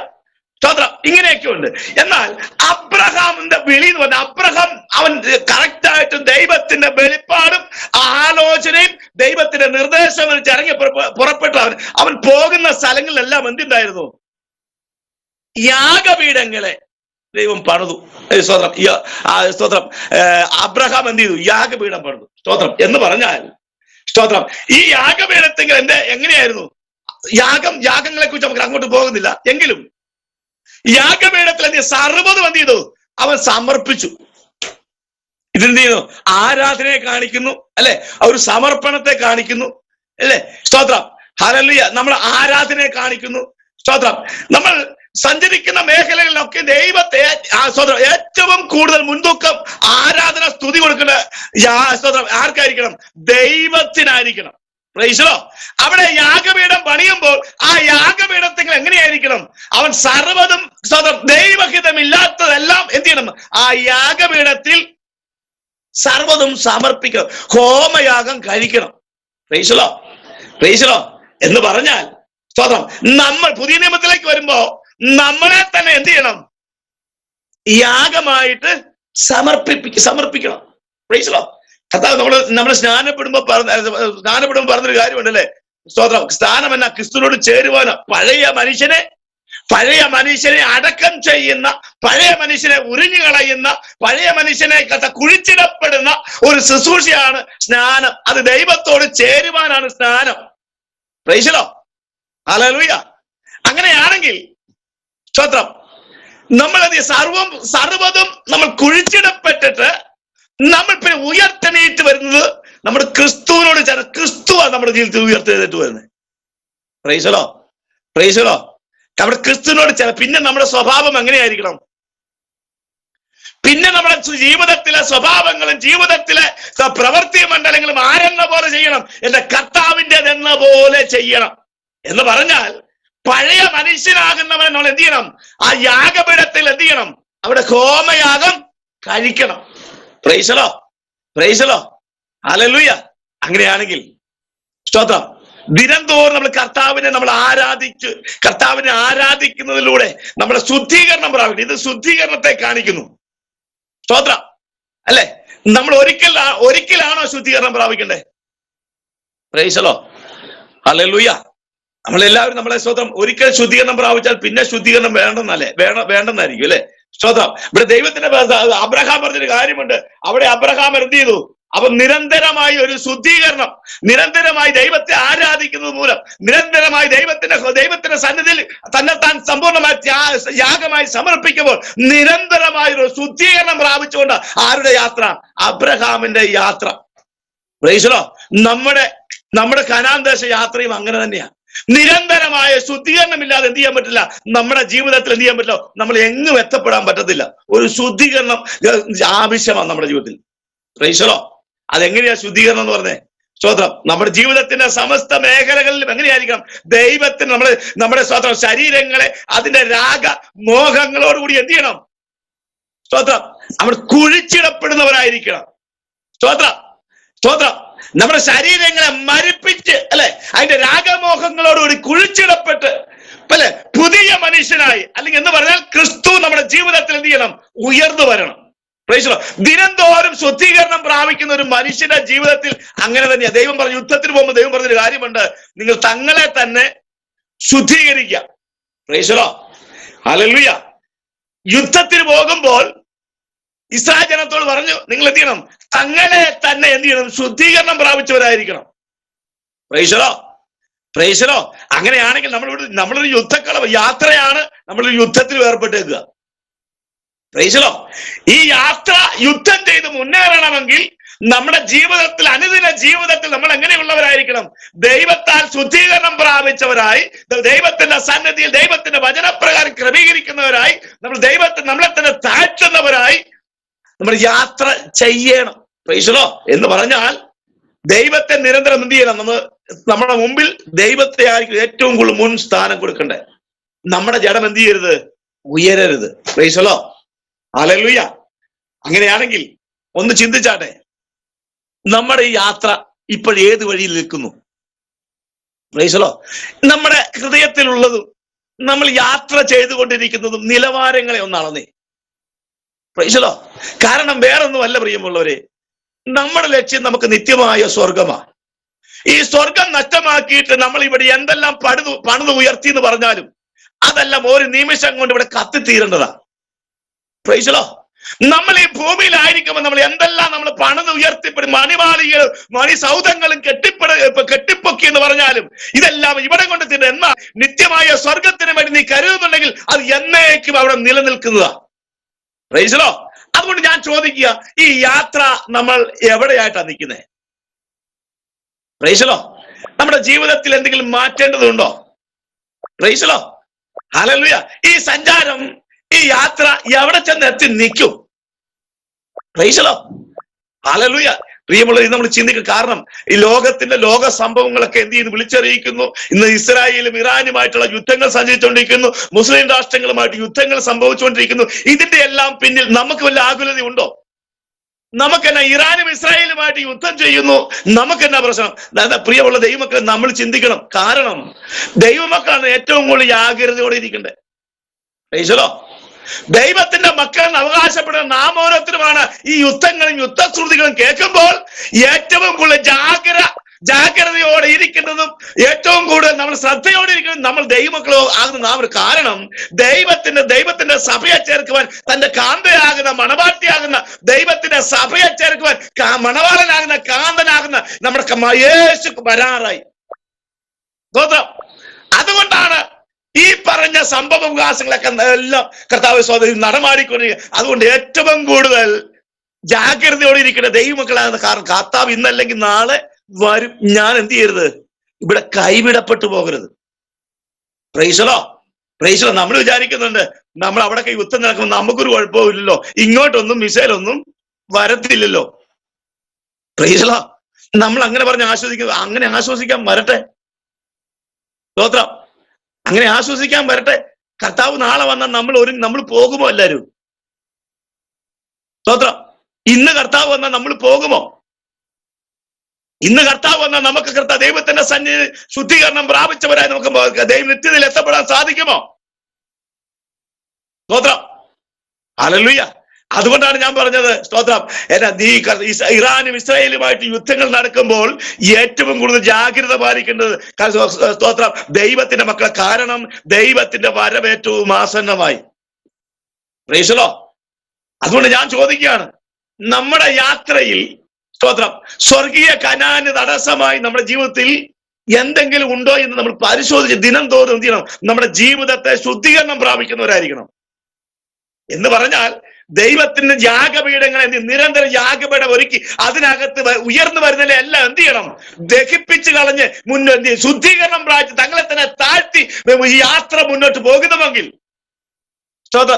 സ്തോത്രം, ഇങ്ങനെയൊക്കെ ഉണ്ട്. എന്നാൽ അബ്രഹാമിന്റെ വിളി എന്ന് പറഞ്ഞാൽ അബ്രഹാം അവൻ കറക്റ്റായിട്ടും ദൈവത്തിന്റെ വെളിപ്പാടും ആലോചനയും ദൈവത്തിന്റെ നിർദ്ദേശം ഇറങ്ങി പുറപ്പെട്ട അവൻ പോകുന്ന സ്ഥലങ്ങളിലെല്ലാം എന്തുണ്ടായിരുന്നു? യാഗപീഠങ്ങളെ ദൈവം പണിതു. സ്തോത്രം. സ്തോത്രം. അബ്രഹാം എന്ത് ചെയ്തു? യാഗപീഠം പണിതു. സ്തോത്രം. എന്ന് പറഞ്ഞാൽ സ്തോത്രം, ഈ യാഗപീഠത്തെങ്കിൽ എങ്ങനെയായിരുന്നു? യാഗങ്ങളെ കുറിച്ച് നമുക്ക് അങ്ങോട്ട് പോകുന്നില്ല. എങ്കിലും യാഗപീഠത്തിൽ എന്ത് സർവ്വതും എന്ത് ചെയ്തു? അവൻ സമർപ്പിച്ചു. ഇതെന്ത് ചെയ്യുന്നു? ആരാധനയെ കാണിക്കുന്നു അല്ലെ? ഒരു സമർപ്പണത്തെ കാണിക്കുന്നു അല്ലെ? സ്തോത്രം. ഹല്ലേലൂയ. നമ്മൾ ആരാധനയെ കാണിക്കുന്നു. സ്തോത്രം. നമ്മൾ സഞ്ചരിക്കുന്ന മേഖലകളിലൊക്കെ ദൈവത്തെ സ്തോത്രം ഏറ്റവും കൂടുതൽ മുൻതൂക്കം ആരാധന സ്തുതി കൊടുക്കുന്ന സ്തോത്രം ആർക്കായിരിക്കണം? ദൈവത്തിനായിരിക്കണം. Praise the Lord. അവിടെ യാഗപീഠം പണിയുമ്പോൾ ആ യാഗപീഠത്തിൽ എങ്ങനെയായിരിക്കണം? അവൻ സർവ്വതും സ്തോത്രം ദൈവഹിതമില്ലാത്തതെല്ലാം എന്ത് ചെയ്യണം? ആ യാഗപീഠത്തിൽ സർവ്വതും സമർപ്പിക്കണം. ഹോമയാഗം കഴിക്കണം. Price the Lord. Praise the Lord. എന്ന് പറഞ്ഞാൽ സ്തോത്രം, നമ്മൾ പുതിയ നിയമത്തിലേക്ക് വരുമ്പോ നമ്മളെ തന്നെ എന്ത് ചെയ്യണം? യാഗമായിട്ട് സമർപ്പിക്കണം. Price the Lord. കർത്താവ് നമ്മൾ സ്നാനപ്പെടുമ്പോ പറഞ്ഞൊരു കാര്യമുണ്ടല്ലേ? സ്തോത്രം. സ്നാനം എന്നാ? ക്രിസ്തുവിനോട് ചേരുവാനോ. പഴയ മനുഷ്യനെ അടക്കം ചെയ്യുന്ന, പഴയ മനുഷ്യനെ ഉരിഞ്ഞു കളയുന്ന, പഴയ മനുഷ്യനെ കുഴിച്ചിടപ്പെടുന്ന ഒരു ശുശ്രൂഷയാണ് സ്നാനം. അത് ദൈവത്തോട് ചേരുവാനാണ് സ്നാനം. Price the Lord. ഹല്ലേലൂയ. അങ്ങനെയാണെങ്കിൽ സ്തോത്രം, നമ്മൾ സർവ്വതും നമ്മൾ കുഴിച്ചിടപ്പെട്ടിട്ട് നമ്മൾ പിന്നെ ഉയർത്തെണീറ്റ് വരുന്നത് നമ്മുടെ ക്രിസ്തുവിനോട് ക്രിസ്തുവാണ് നമ്മുടെ ജീവിതത്തിൽ ഉയർത്തെഴുന്നേറ്റ് വരുന്നത്. പ്രൈസലോ പ്രൈസലോ. നമ്മുടെ ക്രിസ്തുവിനോട് പിന്നെ നമ്മുടെ സ്വഭാവം എങ്ങനെയായിരിക്കണം? പിന്നെ നമ്മുടെ ജീവിതത്തിലെ സ്വഭാവങ്ങളും ജീവിതത്തിലെ പ്രവൃത്തി മണ്ഡലങ്ങളും ആരെന്ന പോലെ ചെയ്യണം? എന്റെ കർത്താവിൻ്റെതെന്ന പോലെ ചെയ്യണം. എന്ന് പറഞ്ഞാൽ പഴയ മനുഷ്യനാകുന്നവനെ നമ്മൾ എന്ത് ചെയ്യണം? ആ യാഗപീഠത്തിൽ എന്ത് ചെയ്യണം? അവിടെ ഹോമയാഗം കഴിക്കണം. പ്രൈസലോ പ്രൈസലോ ഹല്ലേലൂയ. അങ്ങനെയാണെങ്കിൽ സ്തോത്രം, ദിനംതോറും നമ്മൾ കർത്താവിനെ കർത്താവിനെ ആരാധിക്കുന്നതിലൂടെ നമ്മളെ ശുദ്ധീകരണം പ്രാപിക്കും. ഇത് ശുദ്ധീകരണത്തെ കാണിക്കുന്നു. സ്തോത്രം അല്ലെ? നമ്മൾ ഒരിക്കലാണോ ശുദ്ധീകരണം പ്രാപിക്കണ്ടേ? പ്രൈസലോ ഹല്ലേലൂയ. നമ്മളെല്ലാവരും നമ്മളെ സ്തോത്രം ഒരിക്കൽ ശുദ്ധീകരണം പ്രാപിച്ചാൽ പിന്നെ ശുദ്ധീകരണം വേണ്ടെന്നായിരിക്കും അല്ലെ? സ്തോത്രം. ഇവിടെ ദൈവത്തിന്റെ അബ്രഹാം പറഞ്ഞൊരു കാര്യമുണ്ട്. അവിടെ അബ്രഹാം എന്ത് ചെയ്തു? അപ്പൊ നിരന്തരമായി ഒരു ശുദ്ധീകരണം, നിരന്തരമായി ദൈവത്തെ ആരാധിക്കുന്നത് മൂലം, നിരന്തരമായി ദൈവത്തിന്റെ സന്നിധിയിൽ തന്നെ താൻ സമ്പൂർണ്ണമായി യാഗമായി സമർപ്പിക്കുമ്പോൾ നിരന്തരമായ ഒരു ശുദ്ധീകരണം പ്രാപിച്ചുകൊണ്ട് ആരുടെ യാത്ര? അബ്രഹാമിന്റെ യാത്ര. പ്രൈസലോ. നമ്മുടെ കനാൻ ദേശ യാത്രയും അങ്ങനെ തന്നെയാണ്. നിരന്തരമായ ശുദ്ധീകരണം ഇല്ലാതെ എന്ത് ചെയ്യാൻ പറ്റില്ല? നമ്മുടെ ജീവിതത്തിൽ എന്ത് ചെയ്യാൻ പറ്റില്ല? നമ്മൾ എങ്ങും എത്തപ്പെടാൻ പറ്റത്തില്ല. ഒരു ശുദ്ധീകരണം ആവശ്യമാണ് നമ്മുടെ ജീവിതത്തിൽ. പ്രൈസലോ. അതെങ്ങനെയാ ശുദ്ധീകരണം എന്ന് പറഞ്ഞേ? സ്തോത്രം. നമ്മുടെ ജീവിതത്തിന്റെ സമസ്ത മേഖലകളിലും എങ്ങനെയായിരിക്കണം? ദൈവത്തിന് നമ്മുടെ സ്തോത്രം ശരീരങ്ങളെ അതിന്റെ മോഹങ്ങളോടുകൂടി എന്ത് ചെയ്യണം? സ്തോത്രം. നമ്മൾ കുഴിച്ചിടപ്പെടുന്നവരായിരിക്കണം. സ്തോത്രം സ്തോത്രം. നമ്മുടെ ശരീരങ്ങളെ മരിപ്പിച്ച് അല്ലെ അതിന്റെ രാഗമോഹങ്ങളോടുകൂടി കുഴിച്ചിടപ്പെട്ട് അല്ലെ പുതിയ മനുഷ്യനായി, അല്ലെങ്കിൽ എന്ന് പറഞ്ഞാൽ ക്രിസ്തു നമ്മുടെ ജീവിതത്തിൽ എന്ത് ചെയ്യണം? ഉയർന്നു വരണം. ദിനംതോറും ശുദ്ധീകരണം പ്രാപിക്കുന്ന ഒരു മനുഷ്യന്റെ ജീവിതത്തിൽ അങ്ങനെ തന്നെയാണ്. ദൈവം പറഞ്ഞു, യുദ്ധത്തിന് പോകുമ്പോൾ ദൈവം പറഞ്ഞൊരു കാര്യമുണ്ട്, നിങ്ങൾ തങ്ങളെ തന്നെ ശുദ്ധീകരിക്കുക. പ്രൈസലോ ഹല്ലേലൂയ. യുദ്ധത്തിന് പോകുമ്പോൾ ഇസ്രായേൽ ജനത്തോട് പറഞ്ഞു, നിങ്ങൾ എന്ത് ചെയ്യണം? തങ്ങളെ തന്നെ എന്ത് ചെയ്യണം? ശുദ്ധീകരണം പ്രാപിച്ചവരായിരിക്കണം. പ്രൈസലോ പ്രൈസലോ. അങ്ങനെയാണെങ്കിൽ നമ്മളൊരു യാത്രയാണ്, നമ്മളൊരു യുദ്ധത്തിൽ ഏർപ്പെട്ടേക്കുക. പ്രൈസലോ. ഈ യുദ്ധം ചെയ്ത് മുന്നേറണമെങ്കിൽ നമ്മുടെ ജീവിതത്തിൽ, അനുദിന ജീവിതത്തിൽ നമ്മൾ എങ്ങനെയുള്ളവരായിരിക്കണം? ദൈവത്താൽ ശുദ്ധീകരണം പ്രാപിച്ചവരായി, ദൈവത്തിന്റെ സന്നിധിയിൽ ദൈവത്തിന്റെ വചനപ്രകാരം ക്രമീകരിക്കുന്നവരായി, നമ്മളെ തന്നെ താഴ്ത്തുന്നവരായി നമ്മൾ യാത്ര ചെയ്യണം. പ്രൈസലോ. എന്ന് പറഞ്ഞാൽ ദൈവത്തെ നിരന്തരം എന്ത് ചെയ്യണം? നമ്മുടെ മുമ്പിൽ ദൈവത്തെ ആയിരിക്കും ഏറ്റവും കൂടുതൽ മുൻ സ്ഥാനം കൊടുക്കണ്ടേ. നമ്മുടെ ജഡം എന്ത് ചെയ്യരുത്? ഉയരരുത്. പ്രൈസലോ ഹല്ലേലൂയ. അങ്ങനെയാണെങ്കിൽ ഒന്ന് ചിന്തിച്ചാട്ടെ, നമ്മുടെ ഈ യാത്ര ഇപ്പോൾ ഏത് വഴിയിൽ നിൽക്കുന്നു? പ്രൈസലോ. നമ്മുടെ ഹൃദയത്തിലുള്ളതും നമ്മൾ യാത്ര ചെയ്തുകൊണ്ടിരിക്കുന്നതും നിലവാരങ്ങളെ ഒന്നാണെന്നേ. പ്രൈസലോ. കാരണം വേറൊന്നുമല്ല പ്രിയമുള്ളവരെ, നമ്മുടെ ലക്ഷ്യം നമുക്ക് നിത്യമായ സ്വർഗമാണ്. ഈ സ്വർഗം നഷ്ടമാക്കിയിട്ട് നമ്മൾ ഇവിടെ എന്തെല്ലാം പണിത് ഉയർത്തി എന്ന് പറഞ്ഞാലും അതെല്ലാം ഒരു നിമിഷം കൊണ്ട് ഇവിടെ കത്തിത്തീരേണ്ടതാണ്. പ്രൈസലോ. നമ്മൾ ഈ ഭൂമിയിലായിരിക്കുമ്പോൾ നമ്മൾ എന്തെല്ലാം നമ്മൾ പണിത് ഉയർത്തിപ്പെടും, മണിമാളികളും മണിസൗധങ്ങളും കെട്ടിപ്പൊക്കി എന്ന് പറഞ്ഞാലും ഇതെല്ലാം ഇവിടെ കൊണ്ട് തീരുന്നത്. എന്നാൽ നിത്യമായ സ്വർഗത്തിന് വേണ്ടി നീ കരുതുന്നുണ്ടെങ്കിൽ അത് എന്നേക്കും അവിടെ നിലനിൽക്കുന്നതാ. പ്രൈസലോ. അതുകൊണ്ട് ഞാൻ ചോദിക്കുക, ഈ യാത്ര നമ്മൾ എവിടെയായിട്ടാണ് നിൽക്കുന്നത്? പ്രൈസലോ. നമ്മുടെ ജീവിതത്തിൽ എന്തെങ്കിലും മാറ്റേണ്ടതുണ്ടോ? പ്രൈസലോ ഹല്ലേലൂയ. ഈ സഞ്ചാരം, ഈ യാത്ര എവിടെ ചെന്ന് എത്തി നിൽക്കും? പ്രൈസലോ ഹല്ലേലൂയ. പ്രിയമുള്ളവർ, നമ്മൾ ചിന്തിക്കും. കാരണം ഈ ലോക സംഭവങ്ങളൊക്കെ എന്ത് ചെയ്യുന്നു? വിളിച്ചറിയിക്കുന്നു. ഇന്ന് ഇസ്രായേലും ഇറാനുമായിട്ടുള്ള യുദ്ധങ്ങൾ സഞ്ചരിച്ചുകൊണ്ടിരിക്കുന്നു, മുസ്ലിം രാഷ്ട്രങ്ങളുമായിട്ട് യുദ്ധങ്ങൾ സംഭവിച്ചുകൊണ്ടിരിക്കുന്നു. ഇതിന്റെ എല്ലാം പിന്നിൽ നമുക്ക് വല്ല ആകുലതയുണ്ടോ? നമുക്കെന്നാ ഇറാനും ഇസ്രായേലുമായിട്ട് യുദ്ധം ചെയ്യുന്നു, നമുക്കെന്നാ പ്രശ്നം? പ്രിയമുള്ള ദൈവമക്കളെ, നമ്മൾ ചിന്തിക്കണം. കാരണം ദൈവമക്കളാണ് ഏറ്റവും കൂടുതൽ ജാഗ്രതയോടെ ഇരിക്കേണ്ടത്. പ്രൈസലോ. ദൈവത്തിന്റെ മക്കളെന്ന് അവകാശപ്പെടുന്ന നാം ഓരോരുത്തരുമാണ് ഈ യുദ്ധങ്ങളും യുദ്ധശ്രുതികളും കേൾക്കുമ്പോൾ ഏറ്റവും കൂടുതൽ ജാഗ്രതയോടെ ഇരിക്കുന്നതും ഏറ്റവും കൂടുതൽ നമ്മൾ ശ്രദ്ധയോടെ ഇരിക്കുന്നതും നമ്മൾ ദൈവമക്കളോ ആകുന്ന നാം. കാരണം ദൈവത്തിന്റെ സഭയെ ചേർക്കുവാൻ, തന്റെ കാന്തയാകുന്ന മണവാട്ടിയാകുന്ന ദൈവത്തിന്റെ സഭയെ ചേർക്കുവാൻ മണവാളനാകുന്ന കാന്തനാകുന്ന നമ്മുടെ യേശു വരാറായി. അതുകൊണ്ടാണ് ഈ പറഞ്ഞ സംഭവ വികാസങ്ങളൊക്കെ എല്ലാം കർത്താവ് സഹോദരി നടമാടിക്കൊണ്ടിരിക്കുക. അതുകൊണ്ട് ഏറ്റവും കൂടുതൽ ജാഗ്രതയോടെ ഇരിക്കട്ടെ ദൈവമക്കളാകുന്ന. കാരണം കർത്താവ് ഇന്നല്ലെങ്കിൽ നാളെ വരും. ഞാൻ എന്ത് ചെയ്യരുത്? ഇവിടെ കൈവിടപ്പെട്ടു പോകരുത്. പ്രൈസലോ പ്രൈസലോ. നമ്മൾ വിചാരിക്കുന്നുണ്ട് നമ്മൾ അവിടെ യുദ്ധം നടക്കുമ്പോൾ നമുക്കൊരു കുഴപ്പമില്ലല്ലോ, ഇങ്ങോട്ടൊന്നും മിസൈലൊന്നും വരത്തില്ലല്ലോ. പ്രൈസലോ. നമ്മൾ അങ്ങനെ പറഞ്ഞ് ആശ്വസിക്കുന്നത്, അങ്ങനെ ആശ്വസിക്കാൻ വരട്ടെ. സ്തോത്രം. അങ്ങനെ ആശ്വസിക്കാൻ വരട്ടെ. കർത്താവ് നാളെ വന്നാൽ നമ്മൾ പോകുമോ എല്ലാവരും? സ്തോത്രം. ഇന്ന് കർത്താവ് വന്നാൽ നമ്മൾ പോകുമോ? ഇന്ന് കർത്താവ് വന്നാൽ നമുക്ക് ദൈവത്തിന്റെ സന്നിധി ശുദ്ധീകരണം പ്രാപിച്ചവരായി നമുക്ക് ദൈവ നിത്യതയിൽ എത്തപ്പെടാൻ സാധിക്കുമോ? സ്തോത്രം. ഹല്ലേലൂയ. അതുകൊണ്ടാണ് ഞാൻ പറഞ്ഞത്, സ്തോത്രം, ഇറാനും ഇസ്രായേലുമായിട്ട് യുദ്ധങ്ങൾ നടക്കുമ്പോൾ ഏറ്റവും കൂടുതൽ ജാഗ്രത പാലിക്കേണ്ടത്, സ്തോത്രം, ദൈവത്തിന്റെ മക്കളെ. കാരണം ദൈവത്തിന്റെ വരവേറ്റവും ആസന്നമായി. Praise the Lord. അതുകൊണ്ട് ഞാൻ ചോദിക്കുകയാണ്, നമ്മുടെ യാത്രയിൽ, സ്തോത്രം, സ്വർഗീയ കനാന് തടസ്സമായി നമ്മുടെ ജീവിതത്തിൽ എന്തെങ്കിലും ഉണ്ടോ എന്ന് നമ്മൾ പരിശോധിച്ച് ദിനം തോറും എന്ത് ചെയ്യണം? നമ്മുടെ ജീവിതത്തെ ശുദ്ധീകരണം പ്രാപിക്കുന്നവരായിരിക്കണം. എന്ന് പറഞ്ഞാൽ ദൈവത്തിന്റെ യാഗപീഠങ്ങളെ നിരന്തരം യാഗപീഠം ഒരുക്കി അതിനകത്ത് ഉയർന്നു വരുന്നതിനെ എല്ലാം എന്ത് ചെയ്യണം? ദഹിപ്പിച്ച് കളഞ്ഞ് മുന്നോട്ട് ശുദ്ധീകരണം പ്രാപിച്ച് തങ്ങളെ തന്നെ താഴ്ത്തി ഈ യാത്ര മുന്നോട്ട് പോകുന്നുവെങ്കിൽ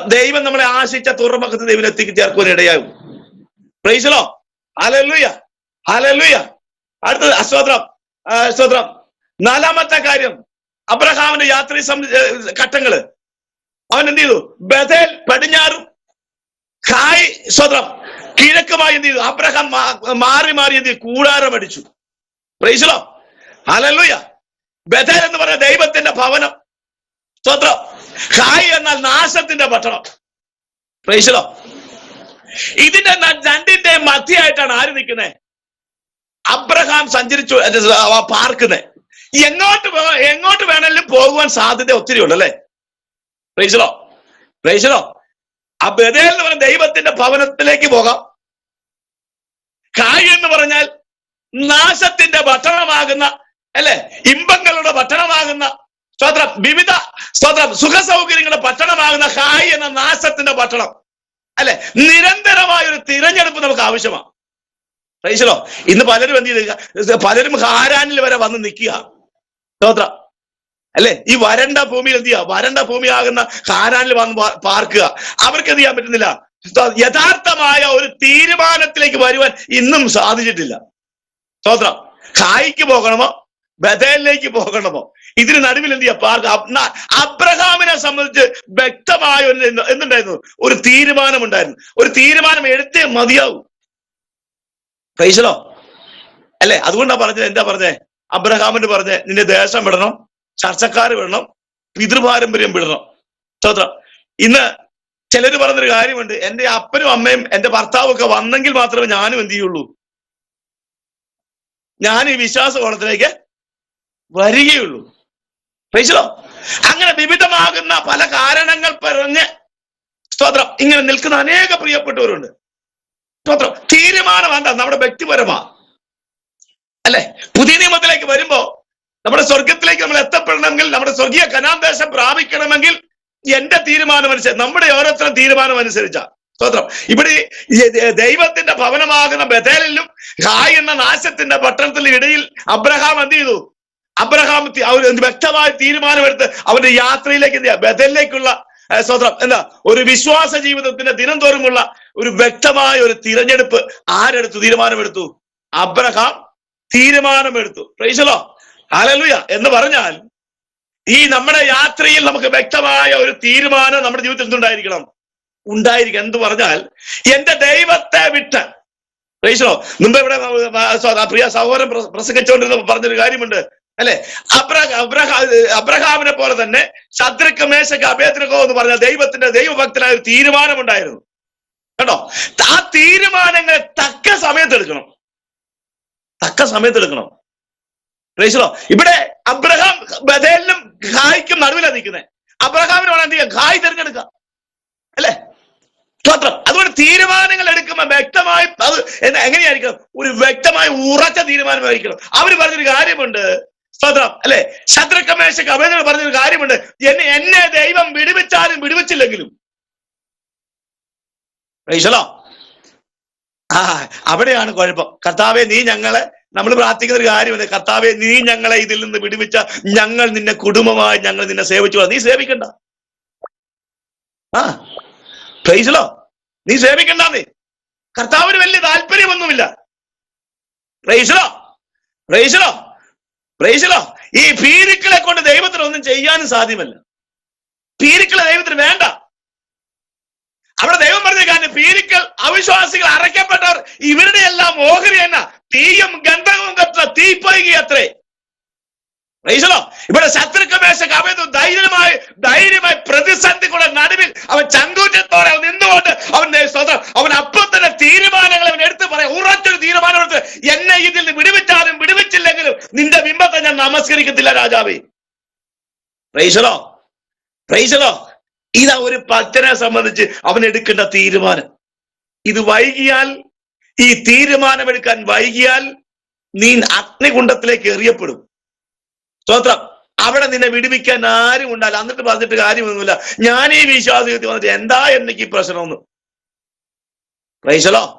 ദൈവം നമ്മളെ ആശിച്ച തുറമുഖത്ത് ദൈവം എത്തിക്ക് ചേർക്കുവാൻ ഇടയാകും. Praise the Lord. Hallelujah, hallelujah. അടുത്തത് സ്തോത്രം. നാലാമത്തെ കാര്യം, അബ്രഹാമിന്റെ യാത്ര ഘട്ടങ്ങള്. അവൻ എന്ത് ചെയ്തു? ബഥേൽ പടിഞ്ഞാറും ഹായ് സ്തോത്രം കിഴക്കുമായി എന്ത് ചെയ്തു? അബ്രഹാം മാറി എന്ത് ചെയ്തു? കൂടാരം അടിച്ചു. Price the Lord. Hallelujah. Bethel എന്ന് പറഞ്ഞ ദൈവത്തിന്റെ ഭവനം. സ്തോത്രം. ഹായ് എന്നാൽ നാശത്തിന്റെ പട്ടണം. Price the Lord. ഇതിന്റെ രണ്ടിന്റെ മധ്യയായിട്ടാണ് ആര് നിൽക്കുന്നത്? അബ്രഹാം സഞ്ചരിച്ചു പാർക്കുന്നത്. എങ്ങോട്ട് വേണമെങ്കിലും പോകുവാൻ സാധ്യത ഒത്തിരി ഉണ്ട് അല്ലേ? Price the Lord. Praise the Lord. ആ ബഥേൽ എന്ന് പറഞ്ഞ ദൈവത്തിന്റെ ഭവനത്തിലേക്ക് പോകാം. ഹായ് എന്ന് പറഞ്ഞാൽ നാശത്തിന്റെ പട്ടണമാകുന്ന, അല്ലെ, ഇമ്പങ്ങളുടെ പട്ടണമാകുന്ന, സ്തോത്രം, വിവിധ സ്തോത്രം സുഖ സൗകര്യങ്ങളുടെ പട്ടണമാകുന്ന ഹായ് എന്ന നാശത്തിന്റെ പട്ടണം, അല്ലെ. നിരന്തരമായ ഒരു തിരഞ്ഞെടുപ്പ് നമുക്ക് ആവശ്യമാണ്. Price the Lord. ഇന്ന് പലരും എന്ത് ചെയ്യുക? പലരും ഹാരാനിൽ വരെ വന്ന് നിൽക്കുക. സ്തോത്രം, അല്ലെ. ഈ വരണ്ട ഭൂമിയിൽ എന്ത് ചെയ്യുക? വരണ്ട ഭൂമിയാകുന്ന ഹാരാനിൽ വന്ന് പാർക്കുക. അവർക്ക് എന്ത് ചെയ്യാൻ പറ്റുന്നില്ല? യഥാർത്ഥമായ ഒരു തീരുമാനത്തിലേക്ക് വരുവാൻ ഇന്നും സാധിച്ചിട്ടില്ല. സ്തോത്രം. ഹായിക്ക് പോകണമോ ബഥേലിലേക്ക് പോകണമോ? ഇതിന് നടുവിൽ എന്ത് ചെയ്യാ? അബ്രഹാമിനെ സംബന്ധിച്ച് വ്യക്തമായ എന്തുണ്ടായിരുന്നു? ഒരു തീരുമാനം ഉണ്ടായിരുന്നു. ഒരു തീരുമാനം എടുത്തേ മതിയാവും. Price the Lord. അല്ലെ. അതുകൊണ്ടാ പറഞ്ഞത്, എന്താ പറഞ്ഞേ? അബ്രഹാമിന് പറഞ്ഞേ, നിന്റെ ദേശം വിടണം, ചർച്ചക്കാർ വിടണം, പിതൃപാരമ്പര്യം വിടണം. സ്തോത്രം. ഇന്ന് ചിലര് പറഞ്ഞൊരു കാര്യമുണ്ട്, എന്റെ അപ്പനും അമ്മയും എന്റെ ഭർത്താവും ഒക്കെ വന്നെങ്കിൽ മാത്രമേ ഞാനും എന്ത് ചെയ്യുള്ളൂ, ഞാൻ ഈ വിശ്വാസ കോണത്തിലേക്ക് വരികയുള്ളൂ. Price the Lord. അങ്ങനെ വിവിധമാകുന്ന പല കാരണങ്ങൾ പറഞ്ഞ് സ്തോത്രം ഇങ്ങനെ നിൽക്കുന്ന അനേക പ്രിയപ്പെട്ടവരുണ്ട്. സ്തോത്രം. തീരുമാനം എന്താ? നമ്മുടെ വ്യക്തിപരമാ, അല്ലെ. പുതിയ നിയമത്തിലേക്ക് വരുമ്പോ നമ്മുടെ സ്വർഗത്തിലേക്ക് നമ്മൾ എത്തപ്പെടണമെങ്കിൽ, നമ്മുടെ സ്വർഗീയ കനാൻ ദേശം പ്രാപിക്കണമെങ്കിൽ എന്റെ തീരുമാനം അനുസരിച്ച്, നമ്മുടെ ഓരോരുത്തരും തീരുമാനം അനുസരിച്ചാ. സ്തോത്രം. ഇവിടെ ദൈവത്തിന്റെ ഭവനമാകുന്ന ബഥേലിലും ഹായ് എന്ന നാശത്തിന്റെ പട്ടണത്തിന്റെ ഇടയിൽ അബ്രഹാം എന്ത് ചെയ്തു? അബ്രഹാം വ്യക്തമായ തീരുമാനമെടുത്ത് അവന്റെ യാത്രയിലേക്ക് എന്ത് ചെയ്യാ? ബഥേലിലേക്കുള്ള സ്തോത്രം എന്താ? ഒരു വിശ്വാസ ജീവിതത്തിന്റെ ദിനം തോറുമുള്ള ഒരു വ്യക്തമായ ഒരു തിരഞ്ഞെടുപ്പ് ആരെടുത്തു? തീരുമാനമെടുത്തു. അബ്രഹാം തീരുമാനമെടുത്തു. Price the Lord. ഹല്ലേലൂയ. എന്ന് പറഞ്ഞാൽ ഈ നമ്മുടെ യാത്രയിൽ നമുക്ക് വ്യക്തമായ ഒരു തീരുമാനം നമ്മുടെ ജീവിതത്തിൽ എന്തുണ്ടായിരിക്കണം? ഉണ്ടായിരിക്കണം. എന്ന് പറഞ്ഞാൽ എന്റെ ദൈവത്തെ വിട്ട്, പ്രൈസ് ദി ലോർഡ്. മുമ്പ് ഇവിടെ പ്രിയ സഹോദരൻ പ്രസംഗിച്ചുകൊണ്ടിരുന്ന പറഞ്ഞൊരു കാര്യമുണ്ട്, അല്ലെ. അബ്രഹാമിനെ പോലെ തന്നെ ശദ്രക്ക് മേശക്ക് അബേദ്നെഗോ എന്ന് പറഞ്ഞ ദൈവഭക്തനായ ഒരു തീരുമാനമുണ്ടായിരുന്നു. കേട്ടോ. ആ തീരുമാനങ്ങളെ തക്ക സമയത്തെടുക്കണം. Praise the Lord. ഇവിടെ അബ്രഹാം ബഥേലിനും ഹായ്ക്കും നടുവിലാണ് നിൽക്കുന്നത്. അബ്രഹാമിന് വേണം എന്ത് ചെയ്യാം? ഹായ് തിരഞ്ഞെടുക്കാം, അല്ലെ. സ്തോത്രം. അതുകൊണ്ട് തീരുമാനങ്ങൾ എടുക്കുമ്പോൾ വ്യക്തമായി അത് എങ്ങനെയായിരിക്കണം? ഒരു വ്യക്തമായ ഉറച്ച തീരുമാനമായിരിക്കണം. അവര് പറഞ്ഞൊരു കാര്യമുണ്ട്, സ്തോത്രം, അല്ലെ. ശദ്രക്ക് മേശക്ക് അബേദ്നെഗോ പറഞ്ഞൊരു കാര്യമുണ്ട്, എന്നെ ദൈവം വിടുവിച്ചാലും വിടുവിച്ചില്ലെങ്കിലും, പ്രൈസ് ദി ലോർഡ്, അവിടെയാണ് കുഴപ്പം. കർത്താവെ നീ ഞങ്ങളെ, നമ്മൾ പ്രാർത്ഥിക്കുന്ന ഒരു കാര്യമുണ്ട്, കർത്താവെ നീ ഞങ്ങളെ ഇതിൽ നിന്ന് വിടുവിച്ച ഞങ്ങൾ നിന്നെ കുടുംബമായി ഞങ്ങൾ നിന്നെ സേവിച്ചു. നീ സേവിക്കണ്ട. Praise Lord. നീ സേവിക്കണ്ടെന്നേ. കർത്താവിന് വലിയ താല്പര്യമൊന്നുമില്ല. Praise Lord, praise Lord, praise Lord. ഈ പീരുക്കളെ കൊണ്ട് ദൈവത്തിന് ഒന്നും ചെയ്യാനും സാധ്യമല്ല. പീരുക്കളെ ദൈവത്തിന് വേണ്ട. അവിടെ ദൈവം പറഞ്ഞ കാര്യം, പീരുക്കൾ അവിശ്വാസികൾ അറയ്ക്കപ്പെട്ടവർ ഇവരുടെ എല്ലാം ഓഹരി എന്നാ? തീയും ഗന്ധകവും കത്തുന്ന തീപ്പൊയ്കി അത്രേ. ഇവിടെ ശത്രുക്കമേശക്ക് അവൻ ധൈര്യമായി പ്രതിസന്ധികളുടെ നടുവിൽ അവൻ ചങ്കൂറ്റത്തോടെ നിന്നുകൊണ്ട് അവൻ അപ്പം തന്നെ തീരുമാനങ്ങൾ അവൻ എടുത്ത് പറയാം. ഉറച്ചൊരു തീരുമാനം എടുത്ത്, എന്നെ ഇതിൽ നിന്ന് വിടുവിച്ചാലും വിടുവിച്ചില്ലെങ്കിലും നിന്റെ ബിംബത്തെ ഞാൻ നമസ്കരിക്കത്തില്ല രാജാവേ. Praise Lord, praise Lord. ഇതാ ഒരു ഭക്തനെ സംബന്ധിച്ച് അവൻ എടുക്കേണ്ട തീരുമാനം. ഇത് വൈകിയാൽ, ഈ തീരുമാനമെടുക്കാൻ വൈകിയാൽ നീ അഗ്നികുണ്ഡത്തിലേക്ക് എറിയപ്പെടും. സ്തോത്രം. അവിടെ നിന്നെ വിടുവിക്കാൻ ആരും ഉണ്ടാവില്ല. എന്നിട്ട് പറഞ്ഞിട്ട് കാര്യമൊന്നുമില്ല, ഞാൻ ഈ വിശ്വാസത്തിൽ വന്നിട്ട് എന്താ എനിക്ക് ഈ പ്രശ്നമൊന്നും. Praise Lord,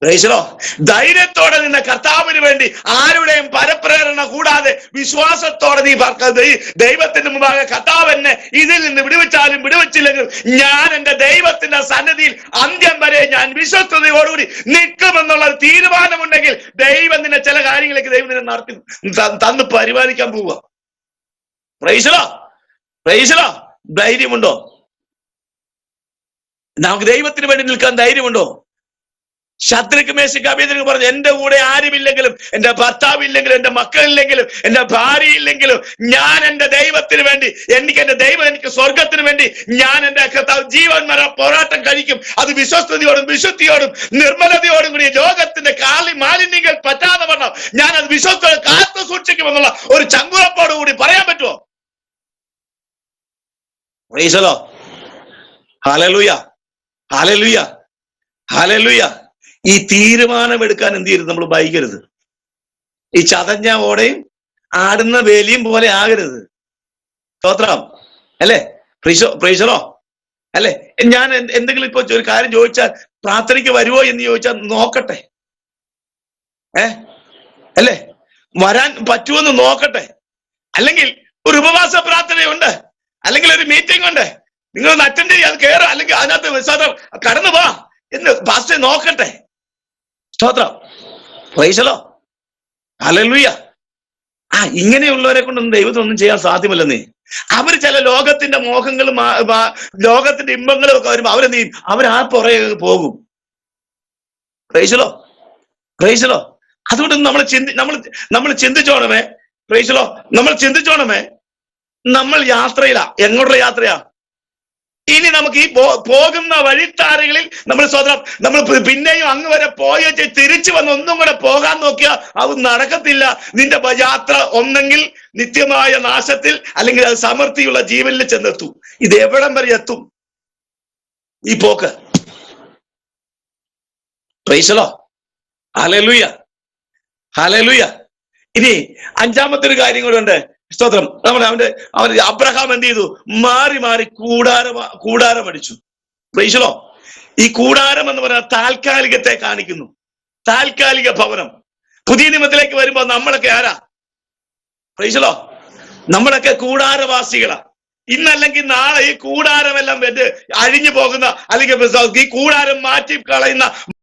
praise Lord. ധൈര്യത്തോടെ നിന്ന കർത്താവിന് വേണ്ടി ആരുടെയും പരപ്രേരണ കൂടാതെ വിശ്വാസത്തോടെ നീ ദൈവത്തിന്റെ മുമ്പാകെ, കർത്താവ് എന്നെ ഇതിൽ നിന്ന് വിടുവിച്ചാലും വിടുവിച്ചില്ലെങ്കിലും ഞാൻ എന്റെ ദൈവത്തിന്റെ സന്നിധിയിൽ അന്ത്യം വരെ ഞാൻ വിശ്വസ്തയോടുകൂടി നിൽക്കുമെന്നുള്ള തീരുമാനമുണ്ടെങ്കിൽ ദൈവം നിന്നെ ചില കാര്യങ്ങളിലേക്ക് ദൈവം നിന്നെ നടത്തി തന്ന് പരിപാലിക്കാൻ പോവുക. Praise Lord, praise Lord. ധൈര്യമുണ്ടോ? നമുക്ക് ദൈവത്തിന് വേണ്ടി നിൽക്കാൻ ധൈര്യമുണ്ടോ? ശത്രുക്ക് മേശയ്ക്ക് അഭിനന്ദനം പറഞ്ഞു, എന്റെ കൂടെ ആരുമില്ലെങ്കിലും, എന്റെ ഭർത്താവില്ലെങ്കിലും, എന്റെ മക്കളില്ലെങ്കിലും, എന്റെ ഭാര്യയില്ലെങ്കിലും, ഞാൻ എന്റെ ദൈവത്തിന് വേണ്ടി, എന്റെ ദൈവം എനിക്ക് സ്വർഗത്തിന് വേണ്ടി ഞാൻ എന്റെ കർത്താവ് ജീവൻ മര പോരാട്ടം കഴിക്കും. അത് വിശ്വസ്തയോടും വിശുദ്ധിയോടും നിർമ്മലതയോടും കൂടി ലോകത്തിന്റെ മാലിന്യങ്ങൾ പറ്റാതെ വണ്ണം ഞാൻ അത് വിശ്വസ്തയോടെ കാത്തു സൂക്ഷിക്കുമെന്നുള്ള ഒരു ചങ്കുറപ്പോട് കൂടി പറയാൻ പറ്റുമോ? Praise Lord. Hallelujah, hallelujah, hallelujah. ഈ തീരുമാനമെടുക്കാൻ എന്ത് ചെയ്യരുത്? നമ്മൾ വൈകരുത്. ഈ ചതഞ്ഞ ഓടയും ആടുന്ന വേലിയും പോലെ ആകരുത്. സ്തോത്രം അല്ലേ? പ്രൈസ് ലോർഡ് അല്ലേ? ഞാൻ എന്തെങ്കിലും ഇപ്പൊ ഒരു കാര്യം ചോദിച്ചാൽ, പ്രാർത്ഥനയ്ക്ക് വരുമോ എന്ന് ചോദിച്ചാൽ നോക്കട്ടെ, അല്ലേ? വരാൻ പറ്റുമെന്ന് നോക്കട്ടെ. അല്ലെങ്കിൽ ഒരു ഉപവാസ പ്രാർത്ഥനയുണ്ട്, അല്ലെങ്കിൽ ഒരു മീറ്റിംഗ് ഉണ്ട്, നിങ്ങളൊന്ന് അറ്റൻഡ് ചെയ്യുക, അത് കയറുക, അല്ലെങ്കിൽ അതിനകത്ത് വിശ്വാസം കടന്നു വാ എന്ന് പാസ്റ്റർ നോക്കട്ടെ. സ്തോത്രം, പ്രൈസ് ലോർഡ്, ഹല്ലേലൂയ. ഇങ്ങനെയുള്ളവരെ കൊണ്ടൊന്നും ദൈവത്തിനൊന്നും ചെയ്യാൻ സാധ്യമല്ലെന്നേ. അവർ ചില ലോകത്തിന്റെ മോഹങ്ങളും ലോകത്തിന്റെ ഇമ്പങ്ങളും ഒക്കെ വരുമ്പോ അവരാ പുറകെ പോകും. Praise Lord, praise Lord. അതുകൊണ്ട് നമ്മൾ ചിന്തിച്ചോണമേ. Praise Lord. നമ്മൾ ചിന്തിച്ചോണമേ, നമ്മൾ യാത്രയിലാ. എങ്ങോട്ടുള്ള യാത്രയാ? ഇനി നമുക്ക് ഈ പോകുന്ന വഴിത്താരകളിൽ നമ്മൾ പിന്നെയും അങ്ങ് വരെ പോയ തിരിച്ചു വന്ന് ഒന്നും കൂടെ പോകാൻ നോക്കിയാൽ അത് നടക്കത്തില്ല. നിന്റെ യാത്ര ഒന്നെങ്കിൽ നിത്യമായ നാശത്തിൽ, അല്ലെങ്കിൽ അത് സമൃദ്ധിയുള്ള ജീവനിൽ ചെന്നെത്തും. ഇത് എവിടം വരെ എത്തും ഈ പോക്ക്? Praise Lord, hallelujah, hallelujah. ഇനി അഞ്ചാമത്തെ ഒരു കാര്യം കൂടെ ഉണ്ട്. സ്തോത്രം. അവന്റെ അബ്രഹാം എന്ത് ചെയ്തു? മാറി മാറി കൂടാരം അടിച്ചു. Praise Lord. ഈ കൂടാരം എന്ന് പറഞ്ഞാൽ താൽക്കാലികത്തെ കാണിക്കുന്നു. താൽക്കാലിക ഭവനം. പുതിയ നിയമത്തിലേക്ക് വരുമ്പോ നമ്മളൊക്കെ ആരാ? Praise Lord. നമ്മളൊക്കെ കൂടാരവാസികളാ. ഇന്നല്ലെങ്കിൽ നാളെ ഈ കൂടാരമെല്ലാം അഴിഞ്ഞു പോകുന്ന, അല്ലെങ്കിൽ ഈ കൂടാരം മാറ്റി കളയുന്ന